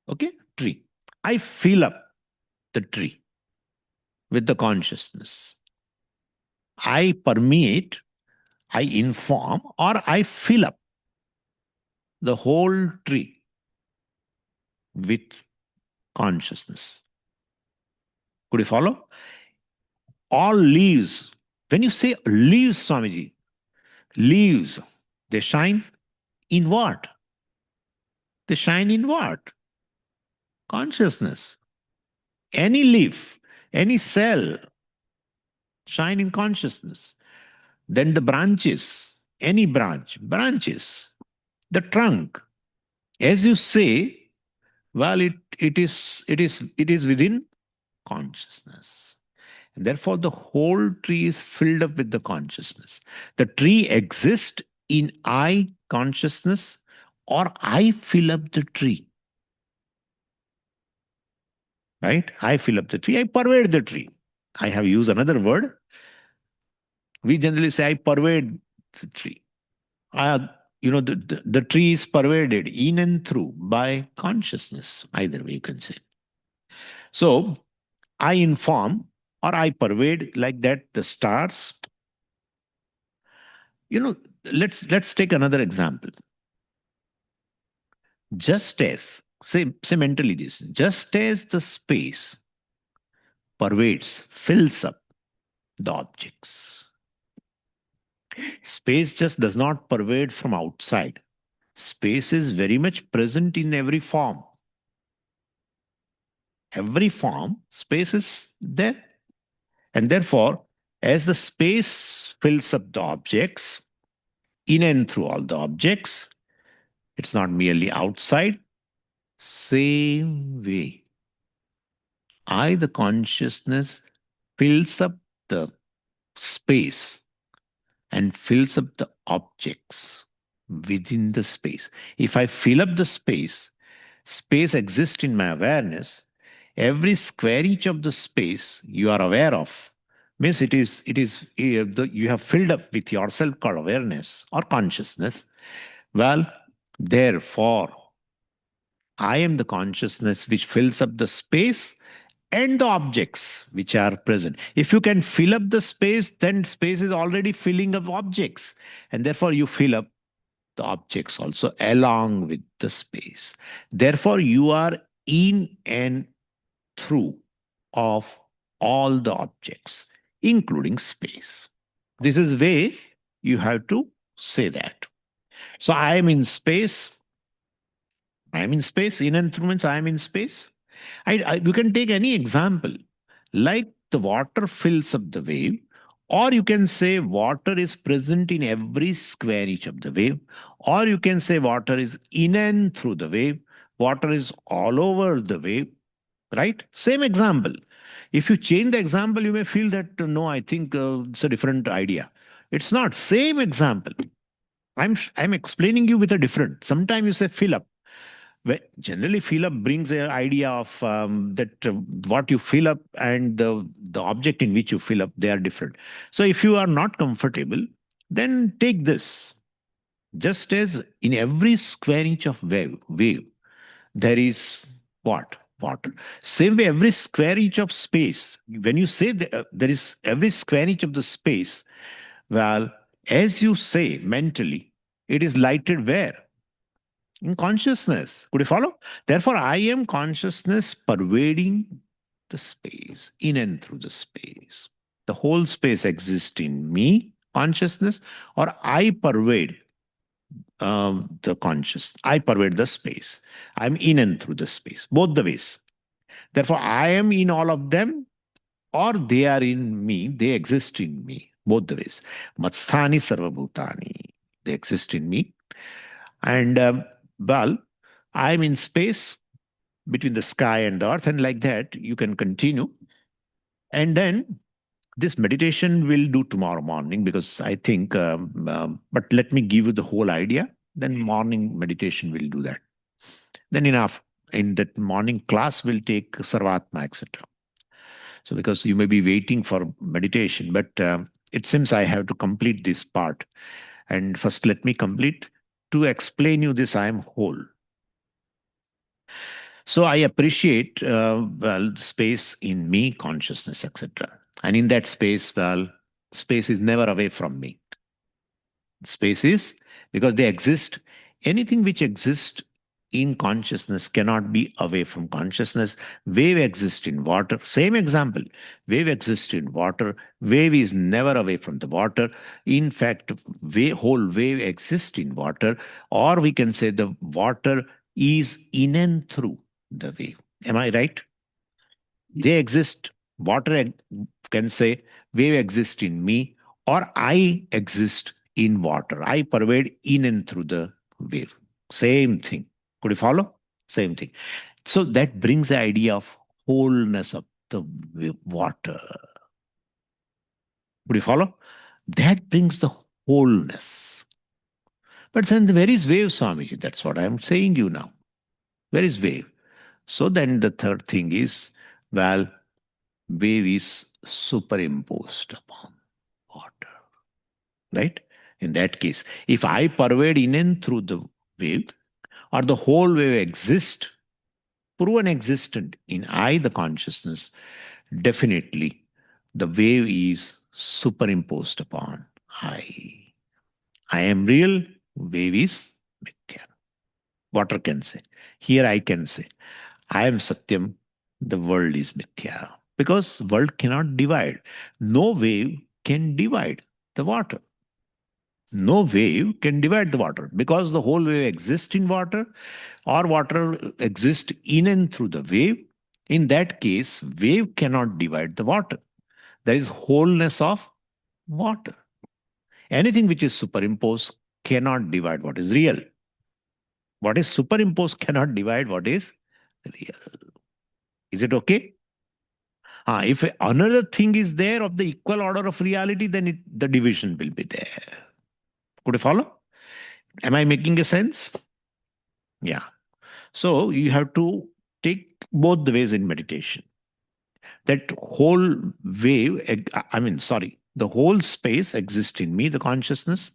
[SPEAKER 1] Okay? Tree. I fill up the tree with the consciousness. I permeate, I inform, or I fill up the whole tree with consciousness. Could you follow? All leaves. When you say leaves, Swamiji, leaves, they shine in what? They shine in what? Consciousness. Any leaf, any cell, shine in consciousness. Then the branches, any branches, the trunk. As you say, well, it is within consciousness. And therefore, the whole tree is filled up with the consciousness. The tree exists in I consciousness, or I fill up the tree. Right? I fill up the tree, I pervade the tree. I have used another word. We generally say, I pervade the tree. The tree is pervaded in and through by consciousness. Either way you can say. So, I inform or I pervade like that the stars. Let's take another example. Just as, say mentally this, just as the space pervades, fills up the objects. Space just does not pervade from outside. Space is very much present in every form. Every form, space is there. And therefore, as the space fills up the objects, in and through all the objects, it's not merely outside. Same way, I, the consciousness, fills up the space and fills up the objects within the space. If I fill up the space, space exists in my awareness. Every square inch of the space you are aware of means you have filled up with yourself called awareness or consciousness. Well, therefore, I am the consciousness which fills up the space and the objects which are present. If you can fill up the space, then space is already filling up objects. And therefore, you fill up the objects also along with the space. Therefore, you are in and through of all the objects, including space. This is way you have to say that. So I am in space. I am in space. In and through means I am in space. You can take any example, like the water fills up the wave, or you can say water is present in every square inch of the wave, or you can say water is in and through the wave, water is all over the wave, right? Same example. If you change the example, you may feel that no, I think it's a different idea. It's not. Same example. I'm explaining you with a different. Sometimes you say fill up. Generally, fill up brings an idea of that what you fill up and the object in which you fill up, they are different. So if you are not comfortable, then take this. Just as in every square inch of wave there is what? Water. Same way, every square inch of space, when you say there is every square inch of the space, well, as you say mentally, it is lighted where? In consciousness. Could you follow? Therefore, I am consciousness pervading the space, in and through the space. The whole space exists in me, consciousness, or I pervade the conscious. I pervade the space. I'm in and through the space, both the ways. Therefore, I am in all of them, or they are in me, they exist in me, both the ways. Matsthani sarvabhutani, they exist in me. And well, I'm in space between the sky and the earth, and like that, you can continue. And then this meditation will do tomorrow morning because I think, but let me give you the whole idea. Then morning meditation will do that. Then in that morning class, we'll take Sarvatma, etc. So because you may be waiting for meditation, but it seems I have to complete this part. And first, let me complete. To explain you this, I am whole. So I appreciate, well, space in me, consciousness, etc. And in that space, well, space is never away from me. Space is because they exist. Anything which exists in consciousness cannot be away from consciousness. Wave exists in water. Same example. Wave exists in water. Wave is never away from the water. In fact, whole wave exists in water. Or we can say the water is in and through the wave. Am I right? They exist. Water can say wave exists in me, or I exist in water. I pervade in and through the wave. Same thing. Could you follow? Same thing. So that brings the idea of wholeness of the water. Could you follow? That brings the wholeness. But then where is wave, Swamiji? That's what I'm saying you now. Where is wave? So then the third thing is, well, wave is superimposed upon water. Right? In that case, if I pervade in and through the wave, or the whole wave exists, proven existent in I, the consciousness, definitely the wave is superimposed upon I. I am real, wave is mithya. Water can say. Here I can say, I am Satyam, the world is mithya. Because world cannot divide. No wave can divide the water. No wave can divide the water because the whole wave exists in water or water exists in and through the wave. In that case, wave cannot divide the water. There is wholeness of water. Anything which is superimposed cannot divide what is real. What is superimposed cannot divide what is real. Is it okay? If another thing is there of the equal order of reality, then the division will be there. Could you follow? Am I making a sense? Yeah. So you have to take both the ways in meditation. That whole wave, the whole space exists in me, the consciousness,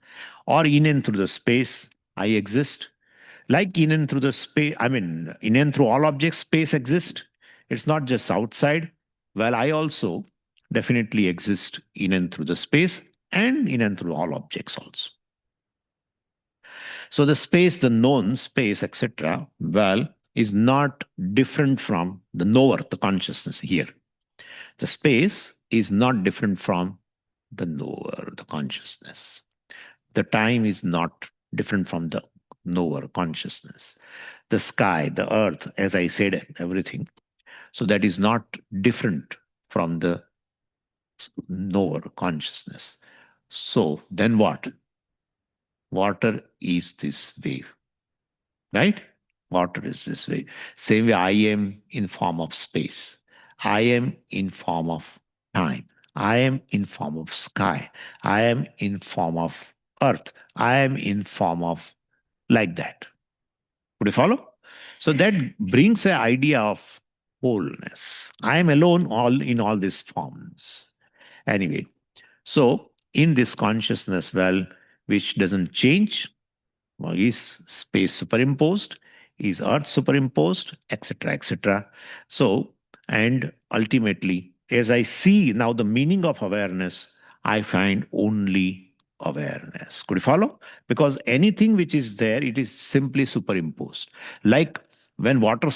[SPEAKER 1] or in and through the space, I exist. Like in and through the space, in and through all objects, space exists. It's not just outside. Well, I also definitely exist in and through the space and in and through all objects also. So the space, the known space, etc., well, is not different from the knower, the consciousness here. The space is not different from the knower, the consciousness. The time is not different from the knower, consciousness. The sky, the earth, as I said, everything. So that is not different from the knower, consciousness. So then what? Water is this wave, right? Water is this way. Same way I am in form of space. I am in form of time. I am in form of sky. I am in form of earth. I am in form of like that. Would you follow? So that brings an idea of wholeness. I am alone all in all these forms. Anyway, so in this consciousness, well, which doesn't change, is space superimposed, is earth superimposed, etc., etc. So, and ultimately, as I see now the meaning of awareness, I find only awareness. Could you follow? Because anything which is there, it is simply superimposed. Like when water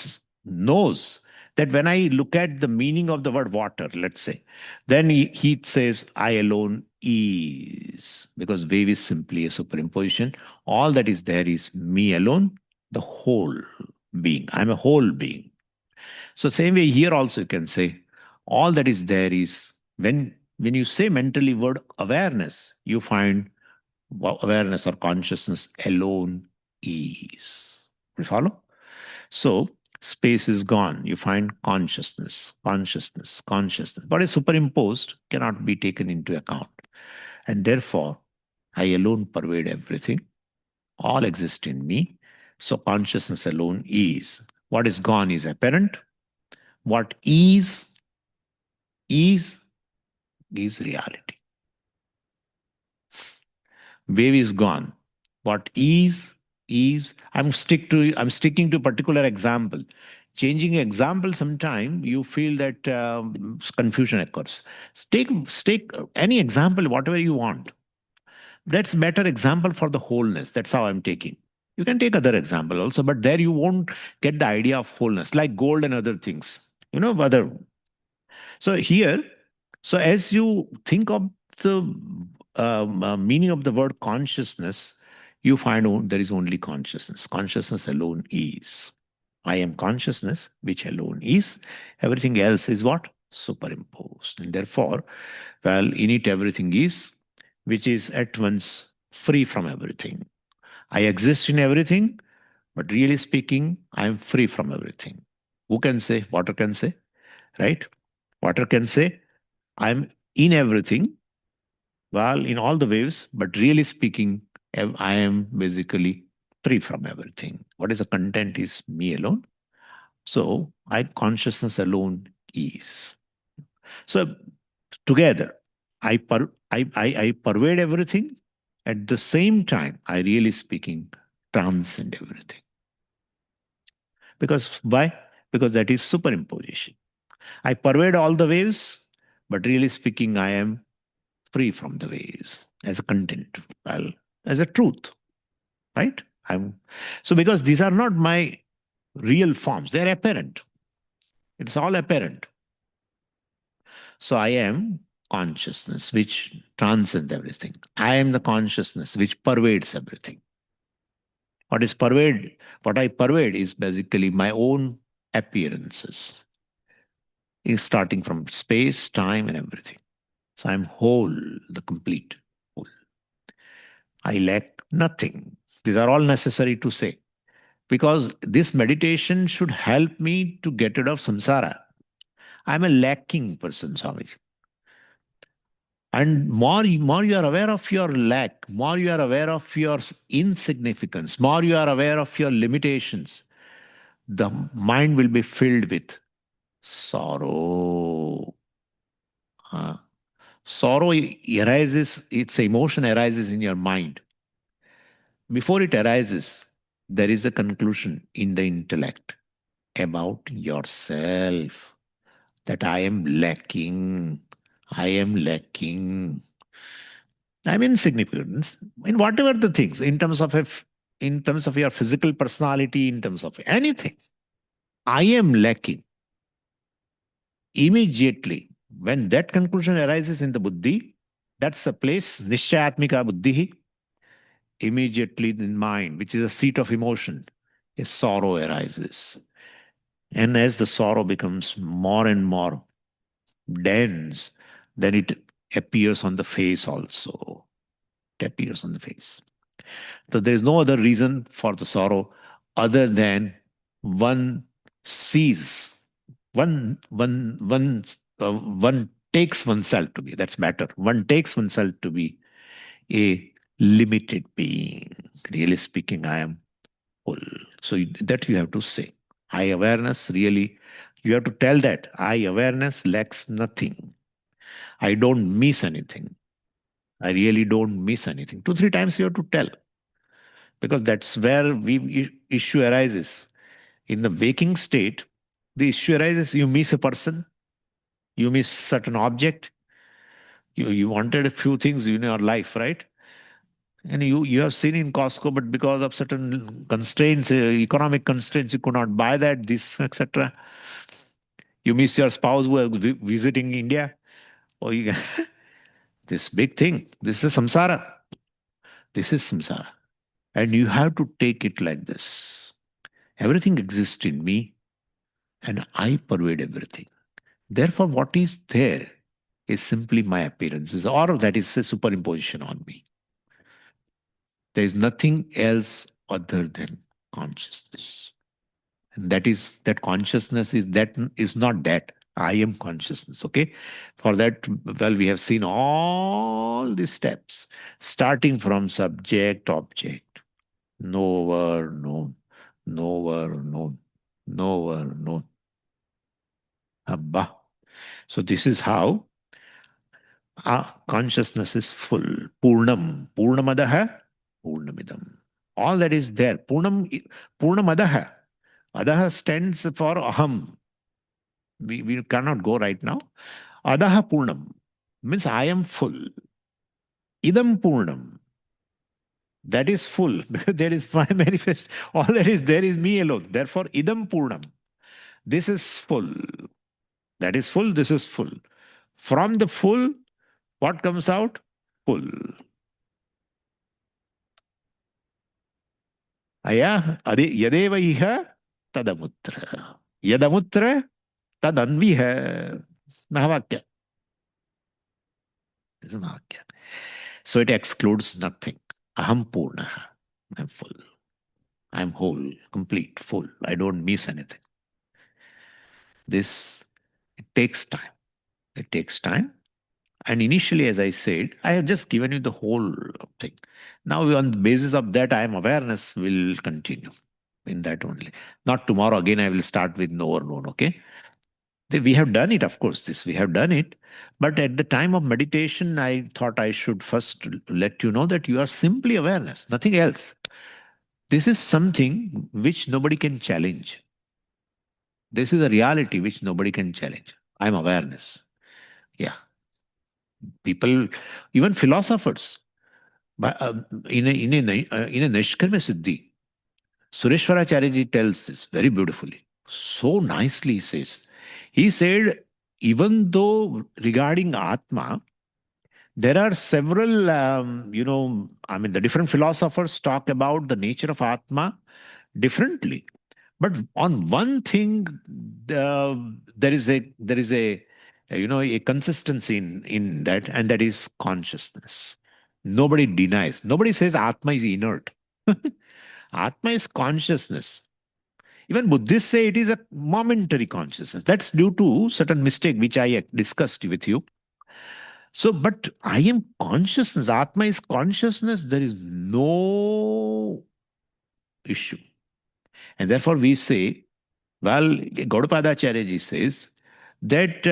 [SPEAKER 1] knows that when I look at the meaning of the word water, let's say, then he says, I alone is, because wave is simply a superimposition. All that is there is me alone, the whole being. I'm a whole being. So same way here also you can say, all that is there is when you say mentally word awareness, you find awareness or consciousness alone is. You follow? So space is gone. You find consciousness, consciousness, consciousness. What is superimposed cannot be taken into account. And therefore, I alone pervade everything. All exist in me. So consciousness alone is. What is gone is apparent. What is reality. Wave is gone. What is. I'm sticking to a particular example. Changing example, sometime you feel that confusion occurs. Take any example, whatever you want. That's better example for the wholeness. That's how I'm taking. You can take other example also, but there you won't get the idea of wholeness, like gold and other things. Whether so here, so as you think of the meaning of the word consciousness, you find there is only consciousness. Consciousness alone is. I am consciousness, which alone is. Everything else is what? Superimposed. And therefore, well, in it everything is, which is at once free from everything. I exist in everything, but really speaking, I am free from everything. Who can say? Water can say, right? Water can say, I'm in everything, well, in all the waves, but really speaking, I am basically free from everything. What is the content is me alone. So I consciousness alone is. So together, I pervade everything. At the same time, I really speaking transcend everything. Because why? Because that is superimposition. I pervade all the waves, but really speaking, I am free from the waves as a content, well, as a truth, right? I'm so because these are not my real forms, they're apparent. It's all apparent. So I am consciousness which transcends everything. I am the consciousness which pervades everything. What is pervade? What I pervade is basically my own appearances, is starting from space, time, and everything. So I'm whole, the complete whole. I lack nothing. These are all necessary to say because this meditation should help me to get rid of samsara. I'm a lacking person, Swamiji. And more you are aware of your lack, more you are aware of your insignificance, more you are aware of your limitations, the mind will be filled with sorrow. Uh, sorrow arises, its emotion arises in your mind. Before it arises, there is a conclusion in the intellect about yourself that I am lacking. I am lacking. I'm insignificant in whatever the things, in terms of your physical personality, in terms of anything. I am lacking. Immediately, when that conclusion arises in the buddhi, that's a place, nishchayatmika buddhi, immediately in mind, which is a seat of emotion, a sorrow arises. And as the sorrow becomes more and more dense, then it appears on the face also. It appears on the face. So there is no other reason for the sorrow other than one sees, one takes oneself to be. That's better. One takes oneself to be a limited being. Really speaking, I am whole. So that you have to say. I awareness really, you have to tell that I awareness lacks nothing. I don't miss anything. I really don't miss anything. Two, three times you have to tell because that's where issue arises. In the waking state, the issue arises you miss a person, you miss certain object, you wanted a few things in your life, right? And you have seen in Costco, but because of certain constraints, economic constraints, you could not buy that, this, etc. You miss your spouse who is visiting India, or you this big thing. This is samsara. This is samsara. And you have to take it like this. Everything exists in me, and I pervade everything. Therefore, what is there is simply my appearances, or that is a superimposition on me. There is nothing else other than consciousness. And that consciousness is not that. I am consciousness. Okay. For that, well, we have seen all these steps, starting from subject, object, knower, known, knower, known, knower, known. Abba. So this is how consciousness is full. Purnam. Purnamadaha. Purnamidam. All that is there. Purnamadaha. Adaha stands for aham. We cannot go right now. Adaha Purnam means I am full. Idam Purnam. That is full. There is my manifest. All that is there is me alone. Therefore, Idam Purnam. This is full. That is full. This is full. From the full, what comes out? Full. Aya yadeva iha tadamutra. Yadamutra tadanviha. Mahavakya. This is Mahavakya. So it excludes nothing. Aham Purnaha. I'm full. I'm whole, complete, full. I don't miss anything. This, it takes time. It takes time. And initially, as I said, I have just given you the whole thing. Now, on the basis of that, I am awareness will continue in that only. Not tomorrow again, I will start with knower known, okay? We have done it, of course, this we have done it. But at the time of meditation, I thought I should first let you know that you are simply awareness, nothing else. This is something which nobody can challenge. This is a reality which nobody can challenge. I'm awareness. Yeah. People, even philosophers, but in a Nishkarma Siddhi, Sureshwaracharya ji tells this very beautifully. So nicely he says. He said, even though regarding Atma, there are several, the different philosophers talk about the nature of Atma differently. But on one thing, there is a consistency in that, and that is consciousness. Nobody denies. Nobody says Atma is inert. Atma is consciousness. Even Buddhists say it is a momentary consciousness. That's due to certain mistake which I discussed with you. So, but I am consciousness. Atma is consciousness. There is no issue. And therefore we say, well, Gaudapadacharya ji says that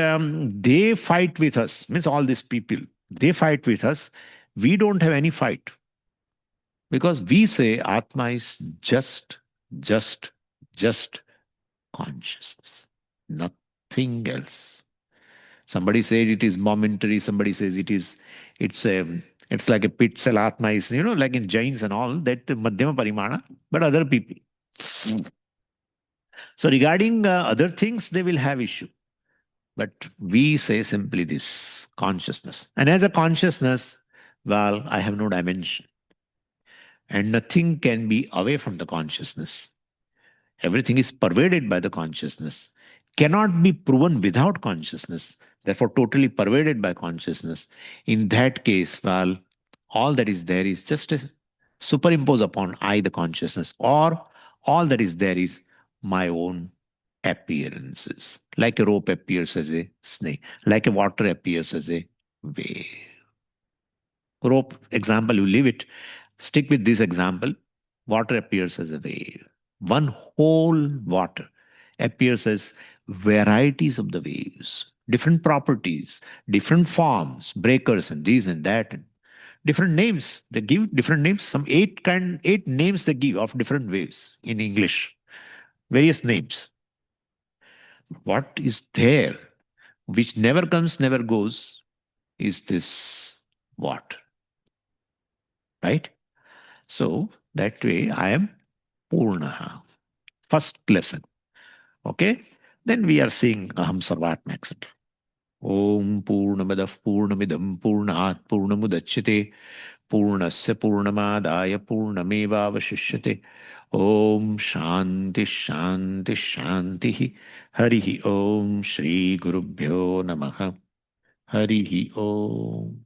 [SPEAKER 1] they fight with us, means all these people, they fight with us. We don't have any fight because we say Atma is just, just consciousness, nothing else. Somebody said it is momentary. Somebody says it's like a pit cell. Atma is, like in Jains and all that Madhyama Parimana, but other people. So regarding other things, they will have issue. But we say simply this consciousness. And as a consciousness, well, I have no dimension. And nothing can be away from the consciousness. Everything is pervaded by the consciousness, cannot be proven without consciousness, therefore, totally pervaded by consciousness. In that case, well, all that is there is just a superimpose upon I, the consciousness, or all that is there is my own appearances. Like a rope appears as a snake, like a water appears as a wave. Rope example, you leave it. Stick with this example. Water appears as a wave. One whole water appears as varieties of the waves, different properties, different forms, breakers and these and that, and different names. They give different names. Some eight names they give of different waves in English. Various names. What is there, which never comes, never goes, is this water. Right? So that way I am Purnaha. First lesson. Okay? Then we are seeing Aham Sarvatma, etc. Om Purnamadav Purnamidam Purnat Purnamudachyate Purnasya Purnamadaya Purnamevavashishyate Om Shanti Shanti Shanti Harihi Om Shri Gurubhyo Namaha Harihi Om